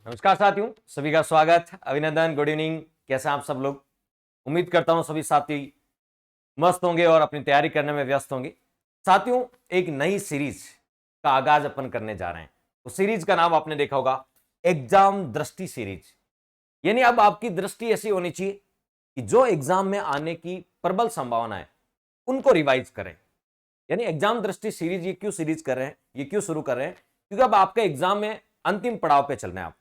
नमस्कार साथियों, सभी का स्वागत, अभिनंदन, गुड इवनिंग। कैसे हैं आप सब लोग? उम्मीद करता हूं सभी साथी मस्त होंगे और अपनी तैयारी करने में व्यस्त होंगे। साथियों, एक नई सीरीज का आगाज अपन करने जा रहे हैं। उस सीरीज का नाम आपने देखा होगा, एग्जाम दृष्टि सीरीज। यानी अब आपकी दृष्टि ऐसी होनी चाहिए कि जो एग्जाम में आने की प्रबल संभावना है उनको रिवाइज करें। यानी एग्जाम दृष्टि सीरीज ये क्यों सीरीज कर रहे हैं, ये क्यों शुरू कर रहे हैं? क्योंकि अब आपका एग्जाम में अंतिम पड़ाव पे चल रहे हैं आप,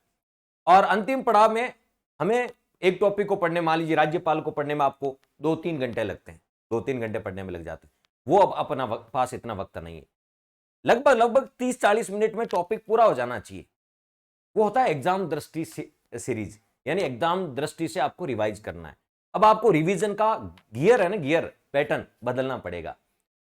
और अंतिम पड़ाव में हमें एक टॉपिक को पढ़ने, मान लीजिए राज्यपाल को पढ़ने में आपको 2-3 घंटे लगते हैं, 2-3 घंटे पढ़ने में लग जाते हैं। वो अब अपना पास इतना वक्त नहीं है। लगभग लगभग 30-40 मिनट में टॉपिक पूरा हो जाना चाहिए। वो होता है एग्जाम दृष्टि सीरीज। यानी एग्जाम दृष्टि से आपको रिवाइज करना है। अब आपको रिवीजन का गियर है ना, गियर पैटर्न बदलना पड़ेगा।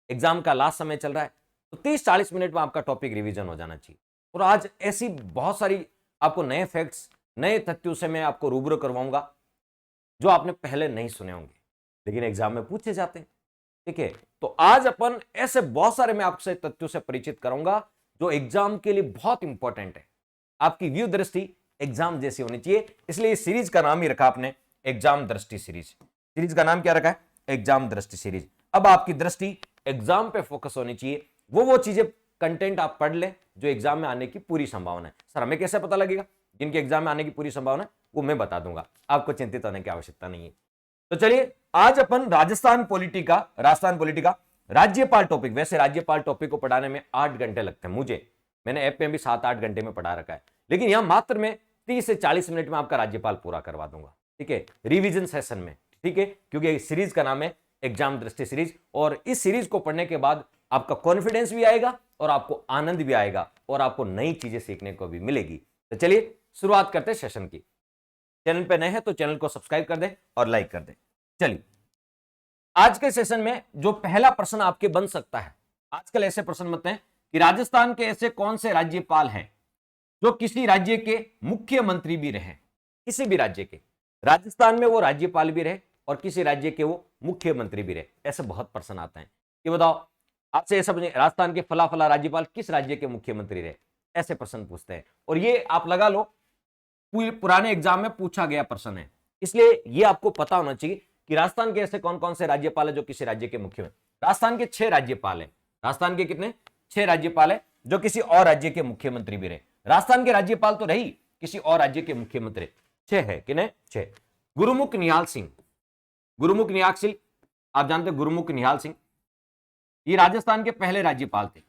एग्जाम का लास्ट समय चल रहा है, तो 30-40 मिनट में आपका टॉपिक रिवीजन हो जाना चाहिए। और आज ऐसी बहुत सारी आपको नए फैक्ट्स, नए तथ्यों से मैं आपको रूबरू करवाऊंगा जो आपने पहले नहीं सुने होंगे, लेकिन एग्जाम में पूछे जाते हैं। ठीक है, तो आज अपन ऐसे बहुत सारे मैं आपसे तथ्यों से परिचित कराऊंगा जो एग्जाम के लिए बहुत इंपॉर्टेंट है। आपकी व्यू दृष्टि एग्जाम जैसी होनी चाहिए, इसलिए इस सीरीज का नाम ही रखा आपने एग्जाम दृष्टि सीरीज। सीरीज का नाम क्या रखा है? एग्जाम दृष्टि सीरीज। अब आपकी दृष्टि एग्जाम पे फोकस होनी चाहिए। वो चीजें, कंटेंट आप पढ़ लें जो एग्जाम में आने की पूरी संभावना है। सर हमें कैसे पता लगेगा जिनके एग्जाम में आने की पूरी संभावना है? वो मैं बता दूंगा, आपको चिंतित होने की आवश्यकता नहीं है। तो चलिए, आज अपन राजस्थान पॉलिटी का राज्यपाल टॉपिक। वैसे राज्यपाल टॉपिक को पढ़ाने में 8 घंटे लगते हैं मुझे, मैंने ऐप में भी 7-8 घंटे में पढ़ा रखा है, लेकिन यहां मात्र में 30 से 40 मिनट में आपका राज्यपाल पूरा करवा दूंगा। ठीक है, रिवीजन सेशन में। ठीक है, क्योंकि इस सीरीज का नाम है एग्जाम दृष्टि सीरीज, और इस सीरीज को पढ़ने के बाद आपका कॉन्फिडेंस भी आएगा और आपको आनंद भी आएगा और आपको नई चीजें सीखने को भी मिलेगी। तो चलिए शुरुआत करते हैं सेशन की। चैनल पे नए हैं तो चैनल को सब्सक्राइब कर दें और लाइक कर दें। चलिए, आज के सेशन में जो पहला प्रश्न आपके बन सकता है, आजकल ऐसे प्रश्न बनते हैं कि राजस्थान के ऐसे कौन से राज्यपाल हैं जो किसी राज्य के मुख्यमंत्री भी रहे। किसी भी राज्य के, राजस्थान में वो राज्यपाल भी रहे और किसी राज्य के वो मुख्यमंत्री भी रहे। ऐसे बहुत प्रश्न आते हैं कि बताओ, आपसे ऐसा पूछे राजस्थान के फला फला राज्यपाल किस राज्य के मुख्यमंत्री रहे, ऐसे प्रश्न पूछते हैं। और ये आप लगा लो पुराने एग्जाम में पूछा गया प्रश्न है, इसलिए ये आपको पता होना चाहिए कि राजस्थान के ऐसे कौन कौन से राज्यपाल है जो किसी राज्य के मुख्यमंत्री। राजस्थान के 6 राज्यपाल है। राजस्थान के कितने? 6 राज्यपाल है जो किसी और राज्य के मुख्यमंत्री भी रहे। राजस्थान के राज्यपाल तो रही, किसी और राज्य के मुख्यमंत्री 6 है। कितने? 6। गुरुमुख निहाल सिंह, गुरुमुख निहाल सिंह, आप जानते हैं गुरुमुख निहाल सिंह, ये राजस्थान के पहले राज्यपाल थे।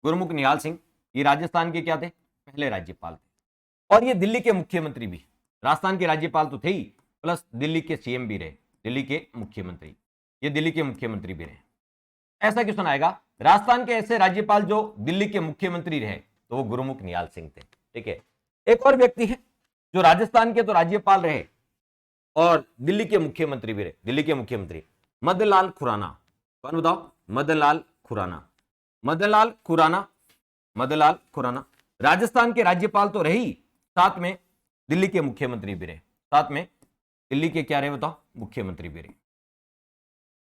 गुरुमुख निहाल सिंह ये राजस्थान के क्या थे? पहले राज्यपाल थे। और ये दिल्ली के मुख्यमंत्री भी, राजस्थान के राज्यपाल तो थे ही, प्लस दिल्ली के सीएम भी रहे, दिल्ली के मुख्यमंत्री, ये दिल्ली के मुख्यमंत्री भी रहे। ऐसा क्यों सुनाएगा? राजस्थान के ऐसे राज्यपाल जो दिल्ली के मुख्यमंत्री रहे तो वो गुरुमुख निहाल सिंह थे। ठीक है, एक और व्यक्ति है जो राजस्थान के तो राज्यपाल रहे और दिल्ली के मुख्यमंत्री भी रहे। दिल्ली के मुख्यमंत्री मदन लाल खुराना। कौन बताओ? मदन लाल खुराना। मदन लाल खुराना, मदन लाल खुराना राजस्थान के राज्यपाल तो रही, साथ में दिल्ली के मुख्यमंत्री भी रहे। साथ में दिल्ली के क्या रहे बताओ? मुख्यमंत्री भी रहे,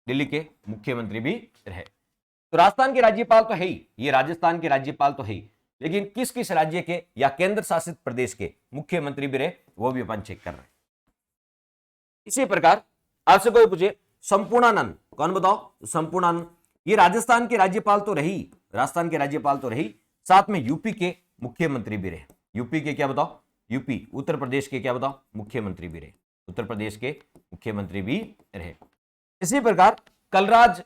दिल्ली के मुख्यमंत्री भी रहे। तो राजस्थान के राज्यपाल तो है ही, ये राजस्थान के राज्यपाल तो है ही, लेकिन किस किस राज्य के या केंद्र शासित प्रदेश के मुख्यमंत्री भी रहे वो भी अपन चेक कर रहे हैं। इसी प्रकार आपसे कोई पूछे संपूर्णानंद, कौन बताओ? संपूर्णानंद ये राजस्थान के राज्यपाल तो रही, राजस्थान के राज्यपाल तो रही, साथ में यूपी के मुख्यमंत्री भी रहे। यूपी के क्या बताओ? यूपी, उत्तर प्रदेश के क्या बताओ? मुख्यमंत्री भी रहे, उत्तर प्रदेश के मुख्यमंत्री भी रहे। इसी प्रकार कलराज,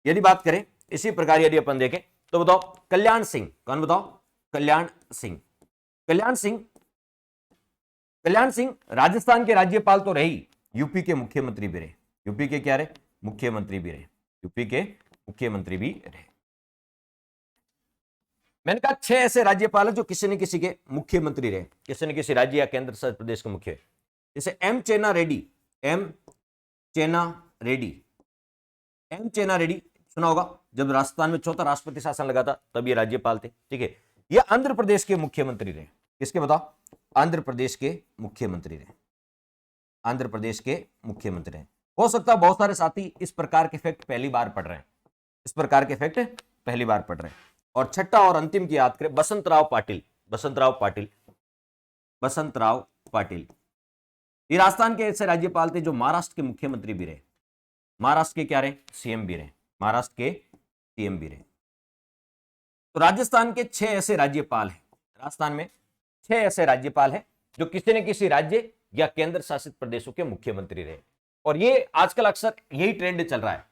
यदि बात करें, इसी प्रकार यदि अपन देखें तो बताओ कल्याण सिंह, कौन बताओ? कल्याण सिंह। कल्याण सिंह, कल्याण सिंह राजस्थान के राज्यपाल तो रही, यूपी के मुख्यमंत्री भी रहे। यूपी के क्या रहे? मुख्यमंत्री भी रहे, यूपी के मुख्यमंत्री भी रहे। मैंने कहा 6 ऐसे राज्यपाल है जो किसी न किसी के मुख्यमंत्री रहे, किसी न किसी राज्य या केंद्र शासित प्रदेश के मुख्य। जैसे M Chenna Reddy, M Chenna Reddy, M Chenna Reddy सुना होगा, जब राजस्थान में 4था राष्ट्रपति शासन लगा था तब ये राज्यपाल थे। ठीक है, ये आंध्र प्रदेश के मुख्यमंत्री रहे। किसके बताओ? आंध्र प्रदेश के मुख्यमंत्री रहे, आंध्र प्रदेश के मुख्यमंत्री रहे। हो सकता है बहुत सारे साथी इस प्रकार के फैक्ट पहली बार पढ़ रहे हैं, इस प्रकार के फैक्ट पहली बार पढ़ रहे हैं। और छठा और अंतिम की याद करें, बसंत राव पाटिल, बसंतराव पाटिल। बसंतराव पाटिल ये राजस्थान के ऐसे राज्यपाल थे जो महाराष्ट्र के मुख्यमंत्री भी रहे, महाराष्ट्र के क्या रहे, सीएम भी रहे, महाराष्ट्र के सीएम भी रहे। तो राजस्थान के 6 ऐसे राज्यपाल हैं, राजस्थान में 6 ऐसे राज्यपाल हैं जो किसी न किसी राज्य या केंद्र शासित प्रदेशों के मुख्यमंत्री रहे। और ये आजकल अक्सर यही ट्रेंड चल रहा है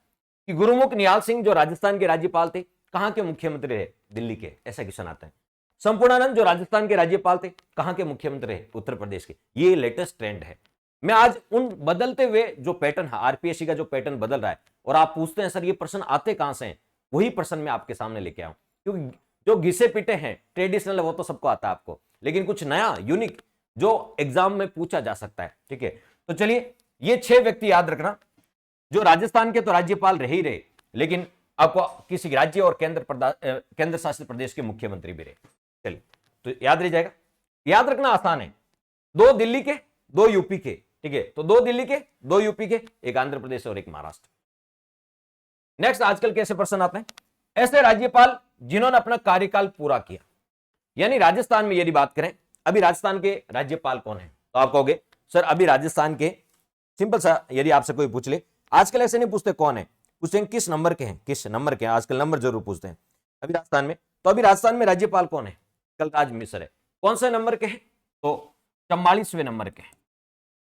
कि गुरुमुख निहाल सिंह जो राजस्थान के राज्यपाल थे, कहां के मुख्यमंत्री रहे, दिल्ली के, ऐसा क्वेश्चन आता है। संपूर्णानंद जो राजस्थान के राज्यपाल थे, कहां के मुख्यमंत्री रहे, उत्तर प्रदेश के। ये लेटेस्ट ट्रेंड है। मैं आज उन बदलते हुए जो पैटर्न है, आरपीएससी का जो पैटर्न बदल रहा है, और आप पूछते हैं सर ये प्रश्न आते कहां से हैं, वही प्रश्न मैं आपके सामने लेके आऊं। क्योंकि जो घिसे पिटे हैं ट्रेडिशनल वो तो सबको आता है आपको, लेकिन कुछ नया यूनिक जो एग्जाम में पूछा जा सकता है। ठीक है, तो चलिए ये 6 व्यक्ति याद रखना जो राजस्थान के तो राज्यपाल रहे ही रहे, लेकिन आपको किसी राज्य और केंद्र शासित प्रदेश के मुख्यमंत्री भी रहे। चलिए तो याद रह जाएगा, याद रखना आसान है। 2 दिल्ली के, 2 यूपी के। ठीक है, तो 2 दिल्ली के, 2 यूपी के, एक आंध्र प्रदेश और एक महाराष्ट्र। नेक्स्ट, आजकल कैसे प्रश्न आते हैं, ऐसे राज्यपाल जिन्होंने अपना कार्यकाल पूरा किया। यानी राजस्थान में यदि बात करें, अभी राजस्थान के राज्यपाल कौन है, तो आप कहोगे सर अभी राजस्थान के, सिंपल सा, यदि आपसे कोई पूछ ले, आजकल ऐसे नहीं पूछते कौन है, पूछते हैं किस नंबर के हैं, किस नंबर के हैं, आजकल नंबर जरूर पूछते हैं। अभी राजस्थान में, तो अभी राजस्थान में राज्यपाल कौन है, कलराज मिश्र है। कौन से नंबर के हैं, तो 44वें नंबर के हैं।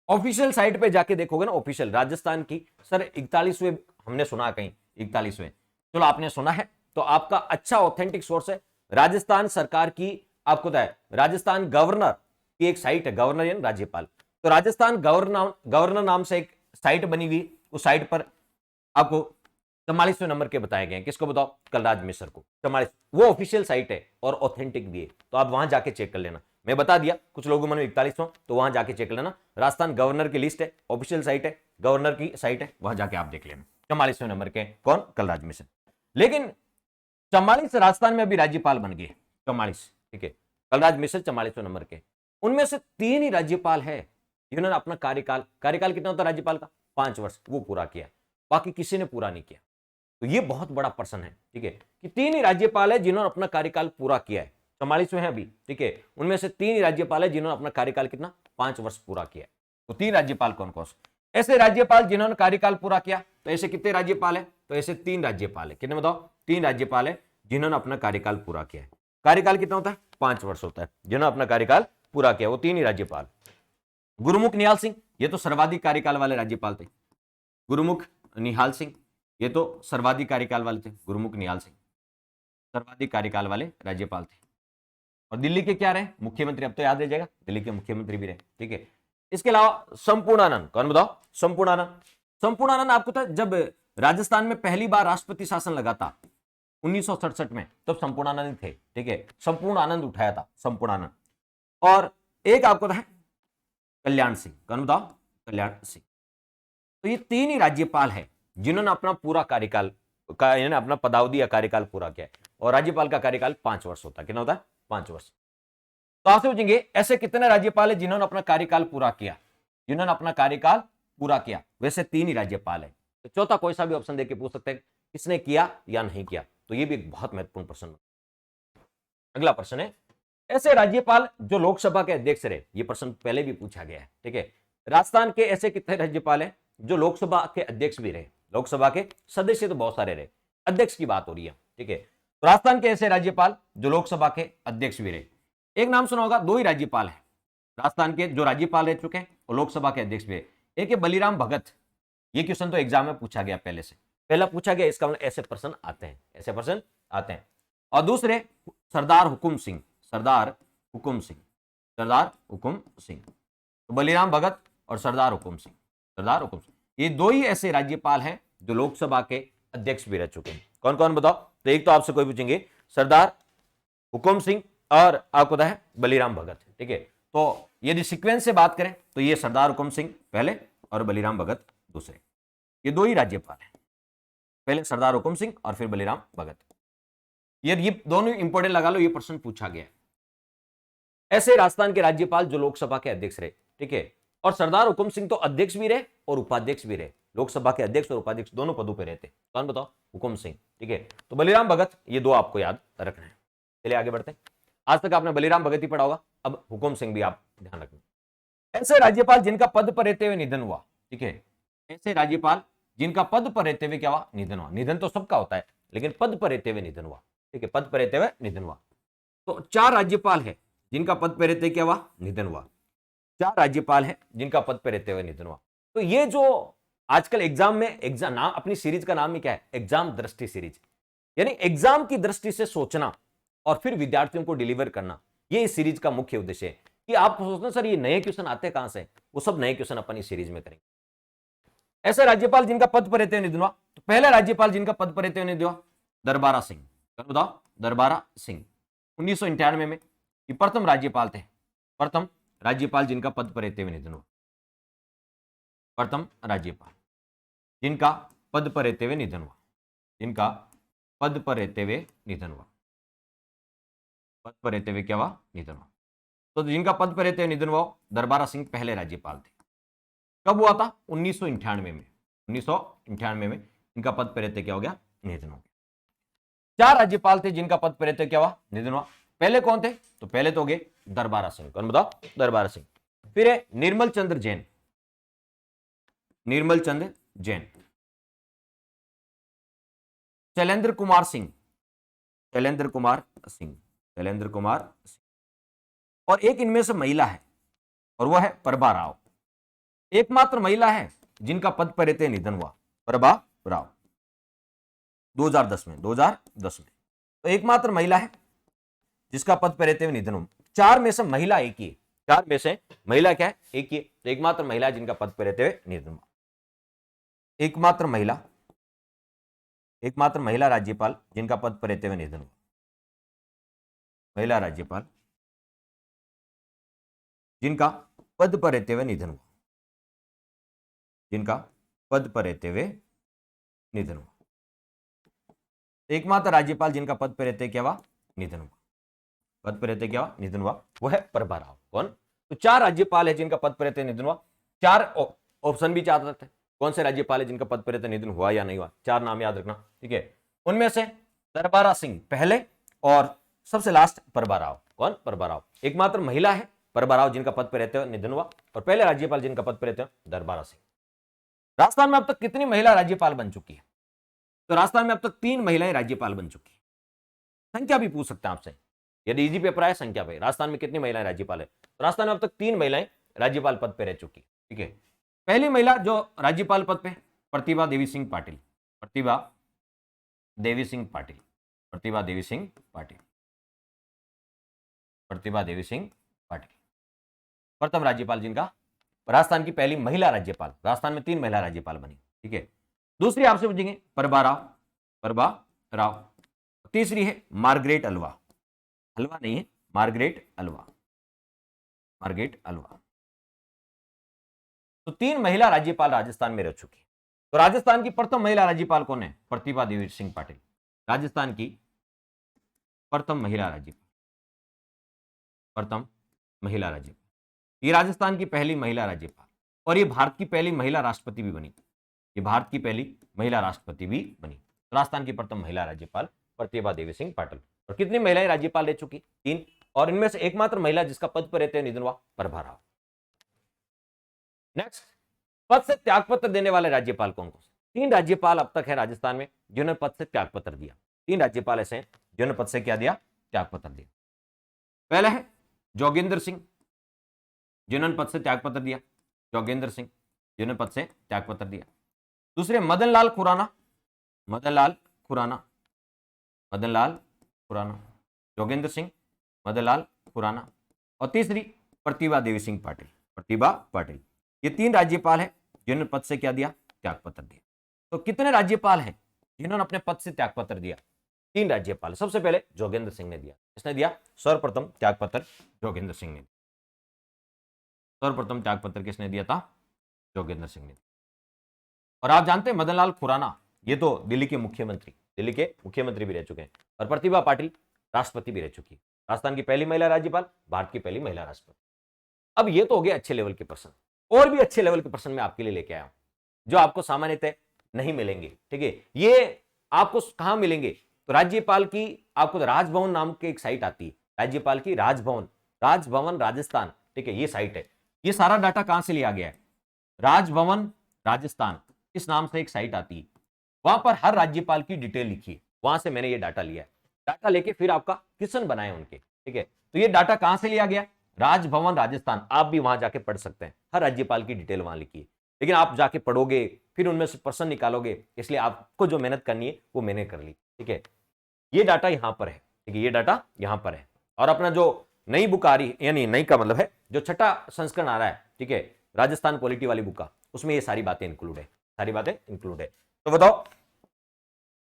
ऑफिशियल साइट पे जाके देखोगे ना, ऑफिशियल राजस्थान की, सर 41वें हमने सुना कहीं, 41वें, चलो आपने सुना है तो आपका अच्छा ऑथेंटिक सोर्स है राजस्थान सरकार की, आपको पता है राजस्थान गवर्नर की एक साइट है, गवर्नर यानी राज्यपाल, तो राजस्थान गवर्नर नाम से एक साइट बनी हुई, उस साइट पर आपको 44वें नंबर के बताए गए हैं। किसको बताओ, कलराज मिश्र को। 44, वो ऑफिशियल साइट है और ऑथेंटिक भी है, तो आप वहां जाके चेक कर लेना। मैं बता दिया, कुछ लोगों ने 41वां, तो वहां जाके चेक कर लेना। राजस्थान गवर्नर की लिस्ट है, ऑफिशियल साइट है, गवर्नर की साइट है, वहां जाके आप देख लेना। 44वें नंबर के कौन, कलराज मिश्र। लेकिन 44 राजस्थान में अभी राज्यपाल बन गए, 44। ठीक है, कलराज मिश्र 44वें नंबर के। उनमें से 3 ही राज्यपाल है जिन्होंने अपना कार्यकाल कितना होता है राज्यपाल का, 5 वर्ष, वो पूरा किया, बाकी किसी ने पूरा नहीं किया। तो ये बहुत बड़ा प्रश्न है। ठीक है, कि 3 ही राज्यपाल है जिन्होंने अपना कार्यकाल पूरा किया है, 44वें है अभी। ठीक है, उनमें से 3 ही राज्यपाल है जिन्होंने अपना कार्यकाल कितना, 5 वर्ष पूरा किया। तो 3 राज्यपाल कौन कौन से, ऐसे राज्यपाल जिन्होंने कार्यकाल पूरा किया, तो ऐसे कितने राज्यपाल है, तो ऐसे 3 राज्यपाल है। कितने बताओ, 3 राज्यपाल है जिन्होंने अपना कार्यकाल पूरा किया है। कार्यकाल कितना होता है, 5 वर्ष होता है, जिन्होंने अपना कार्यकाल पूरा किया, वो 3 ही राज्यपाल। गुरुमुख निहाल सिंह, ये तो सर्वाधिक कार्यकाल वाले राज्यपाल थे। गुरुमुख निहाल सिंह, ये तो सर्वाधिक कार्यकाल वाले थे। गुरुमुख निहाल सिंह सर्वाधिक कार्यकाल वाले राज्यपाल थे। और दिल्ली के क्या रहे, मुख्यमंत्री, अब तो याद रह जाएगा, दिल्ली के मुख्यमंत्री भी रहे। ठीक है, इसके अलावा संपूर्णानंद, कौन बताओ, संपूर्णानंद आपको था जब राजस्थान में पहली बार राष्ट्रपति शासन लगा था 1967 में, तब संपूर्णानंद थे। ठीक है, संपूर्ण आनंद उठाया था संपूर्णानंद। और एक आपको था कल्याण सिंह, कौन बताओ, कल्याण सिंह। तो ये 3 ही राज्यपाल है जिन्होंने अपना पूरा कार्यकाल यानी अपना पदावधि या कार्यकाल पूरा किया है। और राज्यपाल का कार्यकाल 5 वर्ष होता है, कितना होता है, 5 वर्ष। तो आपसे पूछेंगे ऐसे कितने राज्यपाल है जिन्होंने अपना कार्यकाल पूरा किया, जिन्होंने अपना कार्यकाल पूरा किया, वैसे 3 ही राज्यपाल है। तो चौथा कोई सा भी ऑप्शन देके पूछ सकते हैं किसने किया या नहीं किया, तो ये भी एक बहुत महत्वपूर्ण प्रश्न। अगला प्रश्न है, ऐसे राज्यपाल जो लोकसभा के अध्यक्ष रहे, ये प्रश्न पहले भी पूछा गया है। ठीक है, राजस्थान के ऐसे कितने राज्यपाल हैं जो लोकसभा के अध्यक्ष भी रहे, लोकसभा के सदस्य तो बहुत सारे रहे, अध्यक्ष की बात हो रही है। ठीक है, तो राजस्थान के ऐसे राज्यपाल जो लोकसभा के अध्यक्ष भी रहे, एक नाम सुना होगा, 2 ही राज्यपाल है राजस्थान के जो राज्यपाल रह चुके हैं और लोकसभा के अध्यक्ष भी है। एक है बलीराम भगत, ये क्वेश्चन तो एग्जाम में पूछा गया, पहला पूछा गया, इसका मतलब ऐसे प्रश्न आते हैं, ऐसे प्रश्न आते हैं। और दूसरे सरदार हुकुम सिंह, सरदार हुकुम सिंह, सरदार हुकुम सिंह। तो बलीराम भगत और सरदार हुकुम सिंह, सरदार हुकुम सिंह, ये 2 ही ऐसे राज्यपाल हैं जो लोकसभा के अध्यक्ष भी रह चुके हैं। कौन कौन बताओ, तो एक तो आपसे कोई पूछेंगे सरदार हुकुम सिंह और आपको पता है बलीराम भगत। ठीक है, तो यदि सीक्वेंस से बात करें तो ये सरदार हुकुम सिंह पहले और बलीराम भगत दूसरे, ये 2 ही राज्यपाल हैं, पहले सरदार हुकुम सिंह और फिर बलीराम भगत। ये दोनों इंपॉर्टेंट लगा लो, ये प्रश्न पूछा गया है। ऐसे राजस्थान के राज्यपाल जो लोकसभा के अध्यक्ष रहे। ठीक है, और सरदार हुकुम सिंह तो अध्यक्ष भी रहे और उपाध्यक्ष भी रहे, लोकसभा के अध्यक्ष और उपाध्यक्ष दोनों पदों पर रहते। कौन बताओ, हुकुम सिंह। ठीक है, तो बलीराम भगत, ये 2 आपको याद रखना है। चलिए आगे बढ़ते हैं। आज तक आपने बलिराम भगत ही पढ़ा होगा, अब हुकुम सिंह भी आप ध्यान रखना। ऐसे राज्यपाल जिनका पद पर रहते हुए निधन हुआ, ठीक है, ऐसे राज्यपाल जिनका पद पर रहते हुए क्या हुआ, निधन हुआ। निधन तो सबका होता है, लेकिन पद पर रहते हुए निधन हुआ, ठीक है, पद पर रहते हुए निधन हुआ। तो 4 राज्यपाल है जिनका पद पर रहते क्या हुआ, निधन हुआ। 4 राज्यपाल है जिनका पद पर रहते हुए निधन हुआ। तो ये जो आजकल एग्जाम में, एग्जाम नाम, अपनी सीरीज का नाम ही क्या है, एग्जाम दृष्टि सीरीज, यानी एग्जाम की दृष्टि से सोचना और फिर विद्यार्थियों को डिलीवर करना, ये इस सीरीज का मुख्य उद्देश्य है। कि आप सोचना सर ये नए क्वेश्चन आते कहां से, वो सब नए क्वेश्चन अपन इस सीरीज में करेंगे। ऐसे राज्यपाल जिनका पद पर रहते हुए निधन हुआ, तो पहला राज्यपाल जिनका पद पर रहते हुए निधन हुआ, दरबारा सिंह। बताओ, दरबारा सिंह 1991 में ये प्रथम राज्यपाल थे, प्रथम राज्यपाल जिनका पद पर रहते हुए निधन हुआ, प्रथम राज्यपाल जिनका पद पर रहते हुए निधन हुआ, जिनका पद पर रहते हुए निधन हुआ, पद पर रहते हुए क्या हुआ, निधन हुआ। तो जिनका पद पर रहते हुए निधन हुआ, दरबारा सिंह पहले राज्यपाल थे। कब हुआ था, 1998 में, 1998 में इनका पद पर रहते क्या हो गया, निधन हो गया। 4 राज्यपाल थे जिनका पद पर रहते क्या हुआ, निधन हुआ। पहले कौन थे, तो पहले तो हो गए दरबारा सिंह, कौन बताओ, दरबारा सिंह। फिर है निर्मल चंद्र जैन, निर्मल चंद्र जैन, शैलेंद्र कुमार सिंह, शैलेंद्र कुमार सिंह, शैलेंद्र कुमार सिंह। और एक इनमें से महिला है और वह है प्रभा राव, एकमात्र महिला है जिनका पद पर रहते निधन हुआ, प्रभा राव, 2010 में, 2010 में। तो एकमात्र महिला है जिसका पद पर रहते हुए निधन हुआ। 4 में से महिला एक ही है, 4 में से महिला क्या है, एक ही है। तो एकमात्र महिला जिनका पद पर रहते हुए निधन हुआ, एकमात्र महिला, एकमात्र महिला राज्यपाल जिनका पद पर रहते हुए निधन हुआ, महिला राज्यपाल जिनका पद पर रहते हुए निधन हुआ, जिनका पद पर रहते हुए निधन हुआ। एकमात्र राज्यपाल जिनका पद पर रहते क्या हुआ, निधन हुआ, पद पर रहते क्या हुआ, निधन हुआ, वो है प्रभा राव। कौन, तो 4 राज्यपाल है जिनका पद पर रहते निधन हुआ। 4 ऑप्शन भी चाहते थे, कौन से राज्यपाल है जिनका पद पर रहते निधन हुआ या नहीं हुआ, 4 नाम याद रखना, ठीक है। उनमें से दरबारा सिंह पहले और सबसे लास्ट प्रभा राव। कौन, प्रभा राव, एकमात्र महिला है प्रभा राव जिनका पद पर रहते हुए निधन हुआ, और पहले राज्यपाल जिनका पद पर रहते हुए दरबारा सिंह। राजस्थान में अब तक कितनी महिला राज्यपाल बन चुकी है, तो राजस्थान में अब तक 3 महिलाएं राज्यपाल बन चुकी है। संख्या भी पूछ सकते हैं आपसे, यदि इजी पेपर आए संख्या पे, राजस्थान में कितनी महिलाएं राज्यपाल है, तो राजस्थान में अब तक 3 महिलाएं राज्यपाल पद पे रह चुकी, ठीक है। पहली महिला जो राज्यपाल पद पे, प्रतिभा देवी सिंह पाटिल, प्रतिभा देवी सिंह पाटिल, प्रतिभा देवी सिंह पाटिल, प्रतिभा देवी सिंह पाटिल, प्रथम राज्यपाल जिनका, राजस्थान की पहली महिला राज्यपाल। राजस्थान में 3 महिला राज्यपाल बनी, ठीक है। दूसरी आपसे पूछेंगे प्रभा राव, प्रभा राव। तीसरी है मार्गरेट अल्वा, हलवा नहीं है, मार्गरेट अल्वा, मार्गरेट अल्वा। तो 3 महिला राज्यपाल राजस्थान में रह चुकी है। तो राजस्थान की प्रथम महिला राज्यपाल कौन है, प्रतिभा देवी सिंह पाटिल, राजस्थान की प्रथम महिला राज्यपाल, प्रथम महिला राज्यपाल। ये राजस्थान की पहली महिला राज्यपाल, और ये भारत की पहली महिला राष्ट्रपति भी बनी, ये भारत की पहली महिला राष्ट्रपति भी बनी। राजस्थान की प्रथम महिला राज्यपाल प्रतिभा देवी सिंह पाटिल। और कितनी महिलाएं राज्यपाल रह चुकी, 3, और इनमें से एकमात्र महिला जिसका पद पर रहते निधन हुआ, प्रभा राव। नेक्स्ट, पद से त्यागपत्र देने वाले राज्यपाल कौन कौन से, 3 राज्यपाल अब तक है राजस्थान में जिन्होंने पद से त्यागपत्र दिया। 3 राज्यपाल ऐसे हैं जिन्होंने पद से क्या दिया, त्यागपत्र दिया। पहला है जोगेंद्र सिंह, जिन्होंने पद से त्यागपत्र दिया, जोगेंद्र सिंह जिन्होंने पद से त्यागपत्र दिया। दूसरे मदन लाल खुराना, मदन लाल खुराना, मदन लाल खुराना, जोगेंद्र सिंह, मदन लाल खुराना। और तीसरी प्रतिभा देवी सिंह पाटिल, प्रतिभा पाटिल। ये 3 राज्यपाल हैं जिन्होंने पद से क्या दिया, त्यागपत्र दिया। तो कितने राज्यपाल हैं जिन्होंने अपने पद से त्यागपत्र दिया, 3 राज्यपाल। सबसे पहले जोगेंद्र सिंह ने दिया, किसने दिया, सर्वप्रथम त्यागपत्र जोगेंद्र सिंह ने, सर्वप्रथम त्यागपत्र किसने दिया था, जोगेंद्र सिंह ने। और आप जानते हैं मदन लाल खुराना ये तो दिल्ली के मुख्यमंत्री, दिल्ली के मुख्यमंत्री भी रह चुके हैं, और प्रतिभा पाटिल राष्ट्रपति भी रह चुकी है। राजस्थान की पहली महिला राज्यपाल, भारत की पहली महिला राष्ट्रपति। अब ये तो हो गए अच्छे लेवल के प्रश्न, और भी अच्छे लेवल के प्रश्न मैं आपके लिए लेके आया हूं जो आपको सामान्यतः नहीं मिलेंगे, ठीक है। ये आपको कहां मिलेंगे, तो राज्यपाल की आपको राजभवन नाम की एक साइट आती है, राज्यपाल की राजभवन, राजभवन राजस्थान, ठीक है, ये साइट है। ये सारा डाटा कहां से लिया गया है? राजभवन राजस्थान इस नाम से एक साइट आती है, वहां पर हर राज्यपाल की डिटेल लिखी है, वहां से मैंने ये डाटा लिया है। डाटा लेके फिर आपका क्वेश्चन बनाए उनके, ठीक है। तो ये डाटा कहां से लिया गया? राजभवन राजस्थान। आप भी वहां जाके पढ़ सकते हैं, हर राज्यपाल की डिटेल वहां लिखी है, लेकिन आप जाके पढ़ोगे फिर उनमें से प्रश्न निकालोगे, इसलिए आपको जो मेहनत करनी है वो मैंने कर ली, ठीक है। ये डाटा यहां पर है, ठीक है, ये डाटा यहां पर है। और अपना जो नई बुक आ रही, यानी नई का मतलब है जो छठा संस्करण आ रहा है, ठीक है, राजस्थान पॉलिटी वाली बुक का, उसमें ये सारी बातें इंक्लूड है, सारी बातें इंक्लूड है। तो बताओ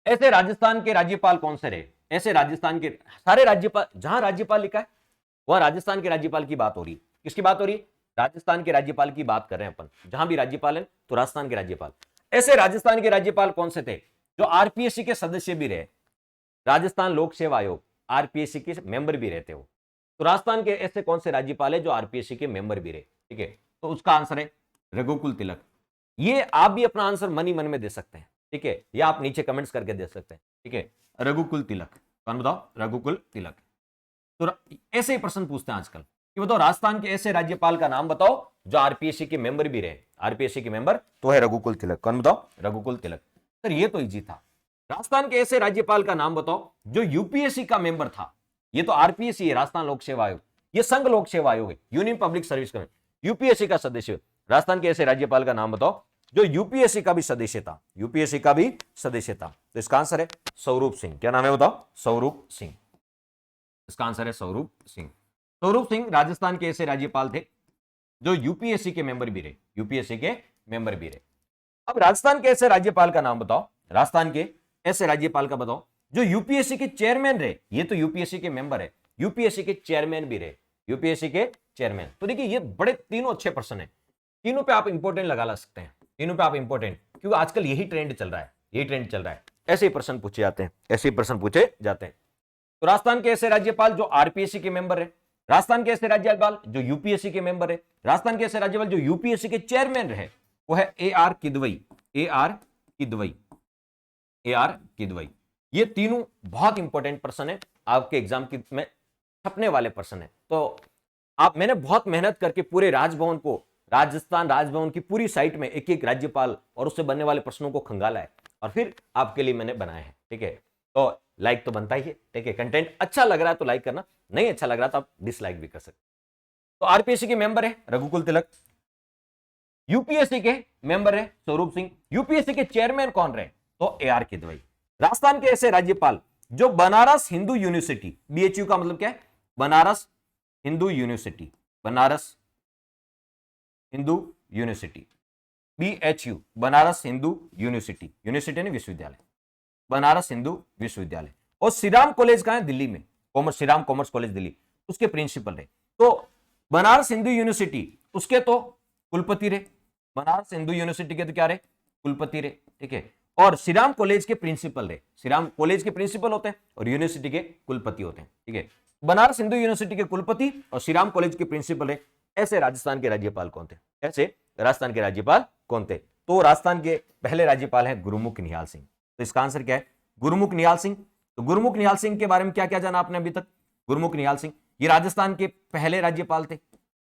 ऐसे राजस्थान के राज्यपाल कौन से रहे? ऐसे राजस्थान के सारे राज्यपाल, जहां राज्यपाल लिखा है वहां राजस्थान के राज्यपाल की बात हो रही है। किसकी बात हो रही है? राजस्थान के राज्यपाल की बात कर रहे हैं अपन। जहां भी राज्यपाल है तो राजस्थान के राज्यपाल। ऐसे राजस्थान के राज्यपाल कौन से थे जो आरपीएससी के सदस्य भी रहे? राजस्थान लोक सेवा आयोग, आरपीएससी के मेंबर भी रहते हो। तो राजस्थान के ऐसे कौन से राज्यपाल है जो आरपीएससी के मेंबर भी रहे? ठीक है, तो उसका आंसर है रघुकुल तिलक। ये आप भी अपना आंसर मन ही मन में दे सकते हैं, ठीक है, या आप नीचे कमेंट्स करके दे सकते हैं, ठीक है। रघुकुल तिलक, कौन बताओ? रघुकुल तिलक। तो ऐसे ही प्रश्न पूछते हैं आजकल कि बताओ राजस्थान के ऐसे राज्यपाल का नाम बताओ जो आरपीएससी के मेंबर भी रहे। आरपीएससी के मेंबर तो है रघुकुल तिलक। कौन बताओ? रघुकुल तिलक। सर ये तो इजी था। राजस्थान के ऐसे राज्यपाल का नाम बताओ जो यूपीएससी का मेंबर था। ये तो आरपीएससी है, राजस्थान लोक सेवा आयोग, ये संघ लोक सेवा आयोग है, union public service commission, UPSC का सदस्य। राजस्थान के ऐसे राज्यपाल का नाम बताओ जो यूपीएससी का भी सदस्य था, यूपीएससी का भी सदस्य था। तो इसका आंसर है स्वरूप सिंह। क्या नाम है बताओ? स्वरूप सिंह। इसका आंसर है स्वरूप सिंह। स्वरूप सिंह राजस्थान के ऐसे राज्यपाल थे जो यूपीएससी के मेंबर भी रहे, यूपीएससी के मेंबर भी रहे। अब राजस्थान के ऐसे राज्यपाल का नाम बताओ, राजस्थान के ऐसे राज्यपाल का बताओ जो यूपीएससी के चेयरमैन रहे। ये तो यूपीएससी के मेंबर है, यूपीएससी के चेयरमैन भी रहे, यूपीएससी के चेयरमैन। तो देखिए ये बड़े तीनों अच्छे प्रश्न है, तीनों पे आप इंपॉर्टेंट लगा सकते हैं, तीनों पे आप इंपॉर्टेंट, क्योंकि आजकल यही ट्रेंड चल रहा है, यही ट्रेंड चल रहा है। ऐसे ही प्रश्न पूछे जाते हैं, ऐसे ही प्रश्न पूछे जाते हैं। तो राजस्थान के ऐसे राज्यपाल जो आरपीएससी के मेंबर है, राजस्थान के ऐसे राज्यपाल जो यूपीएससी के मेंबर है, राजस्थान के ऐसे राज्यपाल जो यूपीएससी के चेयरमैन रहे, वो है A R Kidwai, A R Kidwai, A R Kidwai. ये तीनों बहुत इंपॉर्टेंट प्रश्न है, आपके एग्जाम में छपने वाले प्रश्न है। तो आप, मैंने बहुत मेहनत करके पूरे राजभवन को, राजस्थान राजभवन की पूरी साइट में एक एक राज्यपाल और उससे बनने वाले प्रश्नों को खंगाला है और फिर आपके लिए मैंने बनाया है, ठीक है। तो लाइक तो बनता ही है, ठीक है। कंटेंट अच्छा लग रहा है तो लाइक करना, नहीं अच्छा लग रहा तो आप डिसलाइक भी कर सकते। तो आरपीएससी के मेंबर है रघुकुल तिलक, यूपीएससी के मेंबर है स्वरूप सिंह, यूपीएससी के चेयरमैन कौन रहे? तो ए आर किदवई। राजस्थान के ऐसे राज्यपाल जो बनारस हिंदू यूनिवर्सिटी, बीएचयू का मतलब क्या है? Banaras Hindu university, Banaras Hindu university, BHU, Banaras Hindu university, university नहीं विश्वविद्यालय, बनारस हिंदू विश्वविद्यालय। और श्रीराम कॉलेज का है दिल्ली में, commerce, Shriram commerce college Delhi, उसके प्रिंसिपल रहे। तो बनारस हिंदू यूनिवर्सिटी उसके तो कुलपति रहे, बनारस हिंदू यूनिवर्सिटी के तो क्या रहे? कुलपति रहे, ठीक है। और श्रीराम कॉलेज के प्रिंसिपल रहे, श्रीराम कॉलेज के प्रिंसिपल होते हैं और यूनिवर्सिटी के कुलपति होते हैं, ठीक है। बनारस हिंदू यूनिवर्सिटी के कुलपति और श्रीराम कॉलेज के प्रिंसिपल रहे। ऐसे राजस्थान के राज्यपाल कौन थे? ऐसे राजस्थान के राज्यपाल कौन थे? तो राजस्थान के पहले राज्यपाल हैं गुरुमुख निहाल सिंह। तो इसका आंसर क्या है? गुरुमुख निहाल सिंह। तो गुरुमुख निहाल सिंह के बारे में क्या क्या जाना आपने अभी तक? गुरुमुख निहाल सिंह ये राजस्थान के पहले राज्यपाल थे,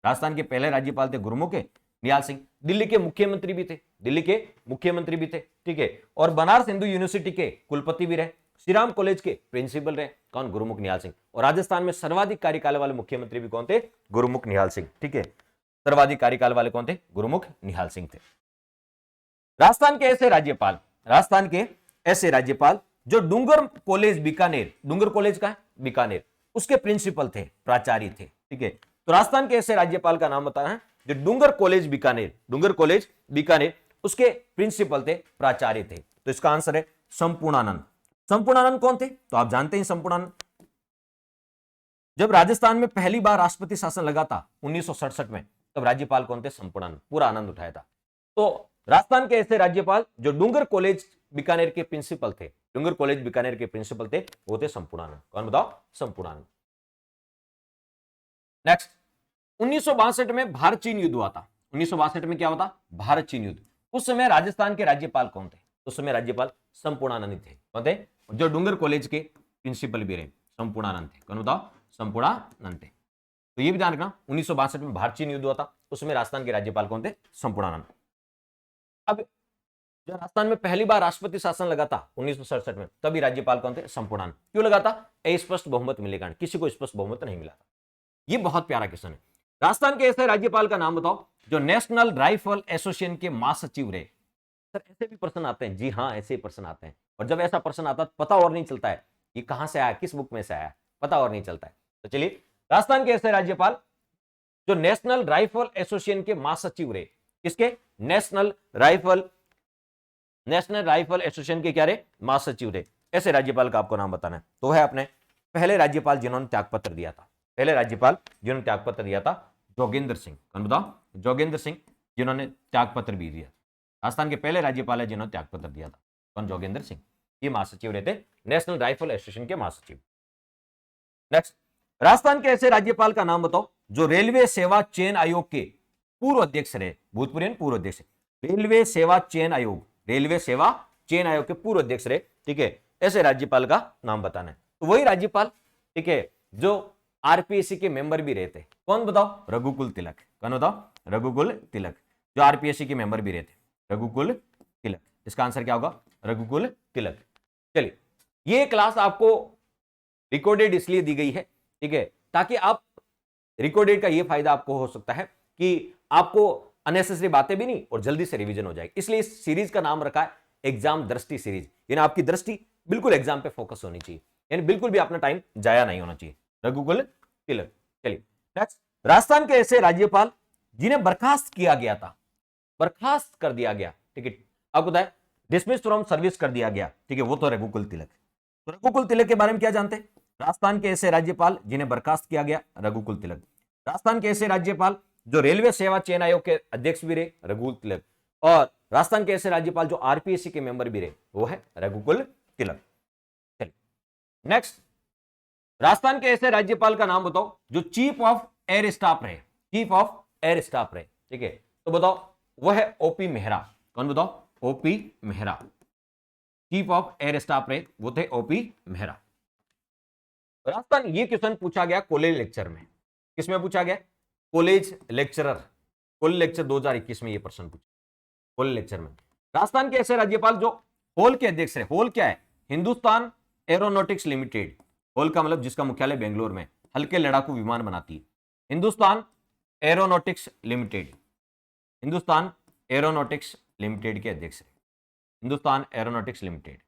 राजस्थान के पहले राज्यपाल थे गुरुमुख निहाल सिंह। दिल्ली के मुख्यमंत्री भी थे, दिल्ली के मुख्यमंत्री भी थे, ठीक है। और बनारस हिंदू यूनिवर्सिटी के कुलपति भी रहे, श्रीराम कॉलेज के प्रिंसिपल रहे, कौन? गुरुमुख निहाल सिंह। और राजस्थान में सर्वाधिक कार्यकाल वाले मुख्यमंत्री भी कौन थे? गुरुमुख निहाल सिंह, ठीक है। सर्वाधिक कार्यकाल वाले कौन थे? गुरुमुख निहाल सिंह थे। राजस्थान के ऐसे राज्यपाल, राजस्थान के ऐसे राज्यपाल जो डूंगर कॉलेज बीकानेर, डूंगर कॉलेज का है बीकानेर, उसके प्रिंसिपल थे, प्राचार्य थे, ठीक है। तो राजस्थान के ऐसे राज्यपाल का नाम बताना है जो डूंगर कॉलेज बीकानेर, डूंगर कॉलेज बीकानेर उसके प्रिंसिपल थे, प्राचार्य थे। तो इसका आंसर है संपूर्णानंद। संपूर्णानंद कौन थे? तो आप जानते हैं संपूर्णानंद, जब राजस्थान में पहली बार राष्ट्रपति शासन लगा था 1967 में, तब राज्यपाल कौन थे? संपूर्णानंद। पूरा आनंद उठाया था। तो राजस्थान के ऐसे राज्यपाल जो डूंगर कॉलेज बीकानेर के प्रिंसिपल थे, डूंगर कॉलेज बीकानेर के प्रिंसिपल थे, वो थे संपूर्णानंद। कौन बताओ? संपूर्णानंद। नेक्स्ट, 1962 में भारत चीन युद्ध हुआ था। 1962 में क्या हुआ था? भारत चीन युद्ध। उस समय राजस्थान के राज्यपाल कौन थे? उस समय राज्यपाल संपूर्णानंद थे। कौन थे? जो डूंगर कॉलेज के प्रिंसिपल भी रहे, संपूर्णानंद थे। कौन बताओ? संपूर्णानंद थे। तो ये भी ध्यान रखना, 1962 में भारत चीन युद्ध हुआ था, उसमें राजस्थान के राज्यपाल कौन थे? संपूर्णानंद। अब जब राजस्थान में पहली बार राष्ट्रपति शासन लगा था 1967 में, तभी राज्यपाल कौन थे? संपूर्णानंद। क्यों लगा था? स्पष्ट बहुमत मिले कारण, किसी को स्पष्ट बहुमत नहीं मिला था। ये बहुत प्यारा क्वेश्चन है। राजस्थान के ऐसे राज्यपाल का नाम बताओ जो नेशनल राइफल एसोसिएशन के महासचिव रहे। सर ऐसे भी प्रश्न आते हैं, जी हाँ ऐसे ही प्रश्न आते हैं, और जब ऐसा प्रश्न आता है पता और नहीं चलता है ये कहां से आया, किस बुक में से आया, पता और नहीं चलता है। तो चलिए, राजस्थान के ऐसे राज्यपाल जो नेशनल राइफल एसोसिएशन के महासचिव रहे, किसके? नेशनल राइफल एसोसिएशन के क्या रहे? महासचिव रहे। ऐसे राज्यपाल का आपको नाम बताना है। तो है अपने पहले राज्यपाल जिन्होंने त्यागपत्र दिया था, पहले राज्यपाल जिन्होंने त्यागपत्र दिया था जोगेंद्र सिंह। कौन बताओ? जोगेंद्र सिंह, जिन्होंने त्यागपत्र भी दिया। राजस्थान के पहले राज्यपाल है जिन्होंने त्यागपत्र दिया था। कौन? जोगेंद्र सिंह। ये महासचिव रहते नेशनल राइफल एसोसिएशन के महासचिव। नेक्स्ट, राजस्थान के ऐसे राज्यपाल का नाम बताओ जो रेलवे सेवा चयन आयोग के पूर्व अध्यक्ष रहे। भूतपूर्व पूर्व अध्यक्ष, रेलवे सेवा चयन आयोग, रेलवे सेवा चयन आयोग के पूर्व अध्यक्ष रहे। ठीक है, ऐसे राज्यपाल का नाम बताना है। तो वही राज्यपाल, ठीक है, जो आरपीएससी के मेंबर भी रहते। कौन बताओ? रघुकुल तिलक। कौन बताओ? रघुकुल तिलक, जो आरपीएससी के मेंबर भी रहते, रघुकुल तिलक। इसका आंसर क्या होगा? रघुकुल तिलक। चलिए, ये क्लास आपको रिकॉर्डेड इसलिए दी गई है, ठीक है, ताकि आप रिकॉर्डेड का ये फायदा आपको हो सकता है कि आपको अननेसेसरी बातें भी नहीं और जल्दी से रिवीजन हो जाएगी। इसलिए इस सीरीज का नाम रखा है एग्जाम दृष्टि सीरीज, यानी आपकी दृष्टि बिल्कुल एग्जाम पे फोकस होनी चाहिए, यानी बिल्कुल भी अपना टाइम जाया नहीं होना चाहिए। रघुकुल तिलक। चलिए नेक्स्ट, राजस्थान के ऐसे राज्यपाल जिन्हें बर्खास्त किया गया था, बर्खास्त कर दिया गया, ठीक है, आपको बताया डिसमिस फ्रॉम सर्विस कर दिया गया, ठीक है, वो तो रघुकुल तिलक। तो रघुकुल तिलक के बारे में क्या जानते हैं? राजस्थान के ऐसे राज्यपाल जिन्हें बर्खास्त किया गया, रघुकुल तिलक। राजस्थान के ऐसे राज्यपाल जो रेलवे सेवा चयन आयोग के अध्यक्ष भी रहे, रघुकुल तिलक। और राजस्थान के ऐसे राज्यपाल जो आरपीएससी के मेंबर भी रहे, वो है रघुकुल तिलक। चलिए नेक्स्ट, राजस्थान के ऐसे राज्यपाल का नाम बताओ जो चीफ ऑफ एयर स्टाफ रहे, चीफ ऑफ एयर स्टाफ रहे, ठीक है, तो बताओ वो है ओपी मेहरा। कौन बताओ? OP Mehra. Chief of air staff रहे वो थे ओपी मेहरा। राजस्थान, ये क्वेश्चन पूछा गया कॉलेज लेक्चर में। किसमें पूछा गया? कॉलेज लेक्चरर, कॉलेज लेक्चर 2021 में ये प्रश्न पूछा, कॉलेज लेक्चर में। राजस्थान के ऐसे राज्यपाल जो होल के अध्यक्ष रहे, होल क्या है? Hindustan aeronautics limited. होल का मतलब जिसका मुख्यालय बेंगलोर में, हल्के लड़ाकू विमान बनाती है, Hindustan aeronautics limited, Hindustan aeronautics limited के अध्यक्ष है, हिंदुस्तान एरोनॉटिक्स लिमिटेड,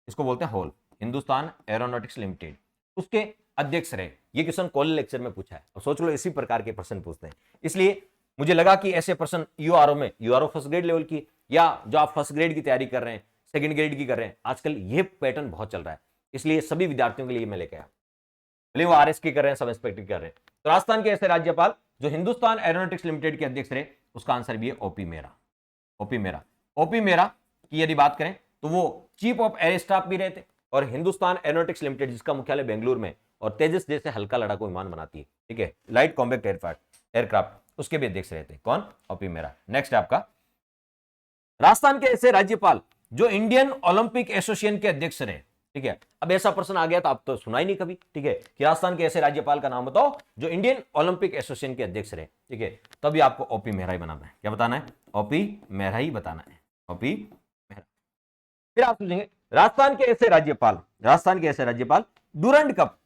इसको बोलते हैं होल, हिंदुस्तान एरोनॉटिक्स लिमिटेड, उसके अध्यक्ष रहे। ये क्वेश्चन कॉलेज लेक्चर में पूछा है, और सोच लो इसी प्रकार के प्रश्न पूछते हैं, इसलिए मुझे लगा कि ऐसे प्रश्न यूआरओ में, यूआरओ फर्स्ट ग्रेड लेवल की, या जो आप फर्स्ट ग्रेड की तैयारी कर रहे हैं, सेकंड ग्रेड की कर रहे हैं, आजकल ये पैटर्न बहुत चल रहा है, इसलिए सभी विद्यार्थियों के लिए मैं लेके आया, भले वो आरएस की कर रहे हैं, सब इंस्पेक्टर कर रहे हैं। तो राजस्थान के ऐसे राज्यपाल जो हिंदुस्तान एरोनॉटिक्स लिमिटेड के अध्यक्ष रहे, उसका आंसर भी है OP Mehra. OP Mehra, OP Mehra की यदि बात करें तो वो चीफ ऑफ एयर स्टाफ भी रहे थे, और हिंदुस्तान एरोनॉटिक्स लिमिटेड जिसका मुख्यालय बेंगलुरु में और तेजस जैसे हल्का लड़ाकू विमान बनाती है, ठीक है, लाइट कॉम्बैक्ट एयरक्राफ्ट, उसके भी अध्यक्ष रहते। कौन? ओपी मेहरा। नेक्स्ट है आपका, राजस्थान के ऐसे राज्यपाल जो इंडियन ओलंपिक एसोसिएशन के अध्यक्ष रहे, ठीक है। अब ऐसा प्रश्न आ गया तो आप तो सुना ही नहीं कभी, ठीक है, कि राजस्थान के ऐसे राज्यपाल का नाम बताओ जो इंडियन ओलंपिक एसोसिएशन के अध्यक्ष रहे, ठीक है, तभी आपको ओपी मेहरा ही बनाना है। क्या बताना है? ओपी मेहरा ही बताना है, ओपी मेहरा। फिर आप सोचेंगे राजस्थान के ऐसे राज्यपाल, राजस्थान के ऐसे राज्यपाल डूरंड कप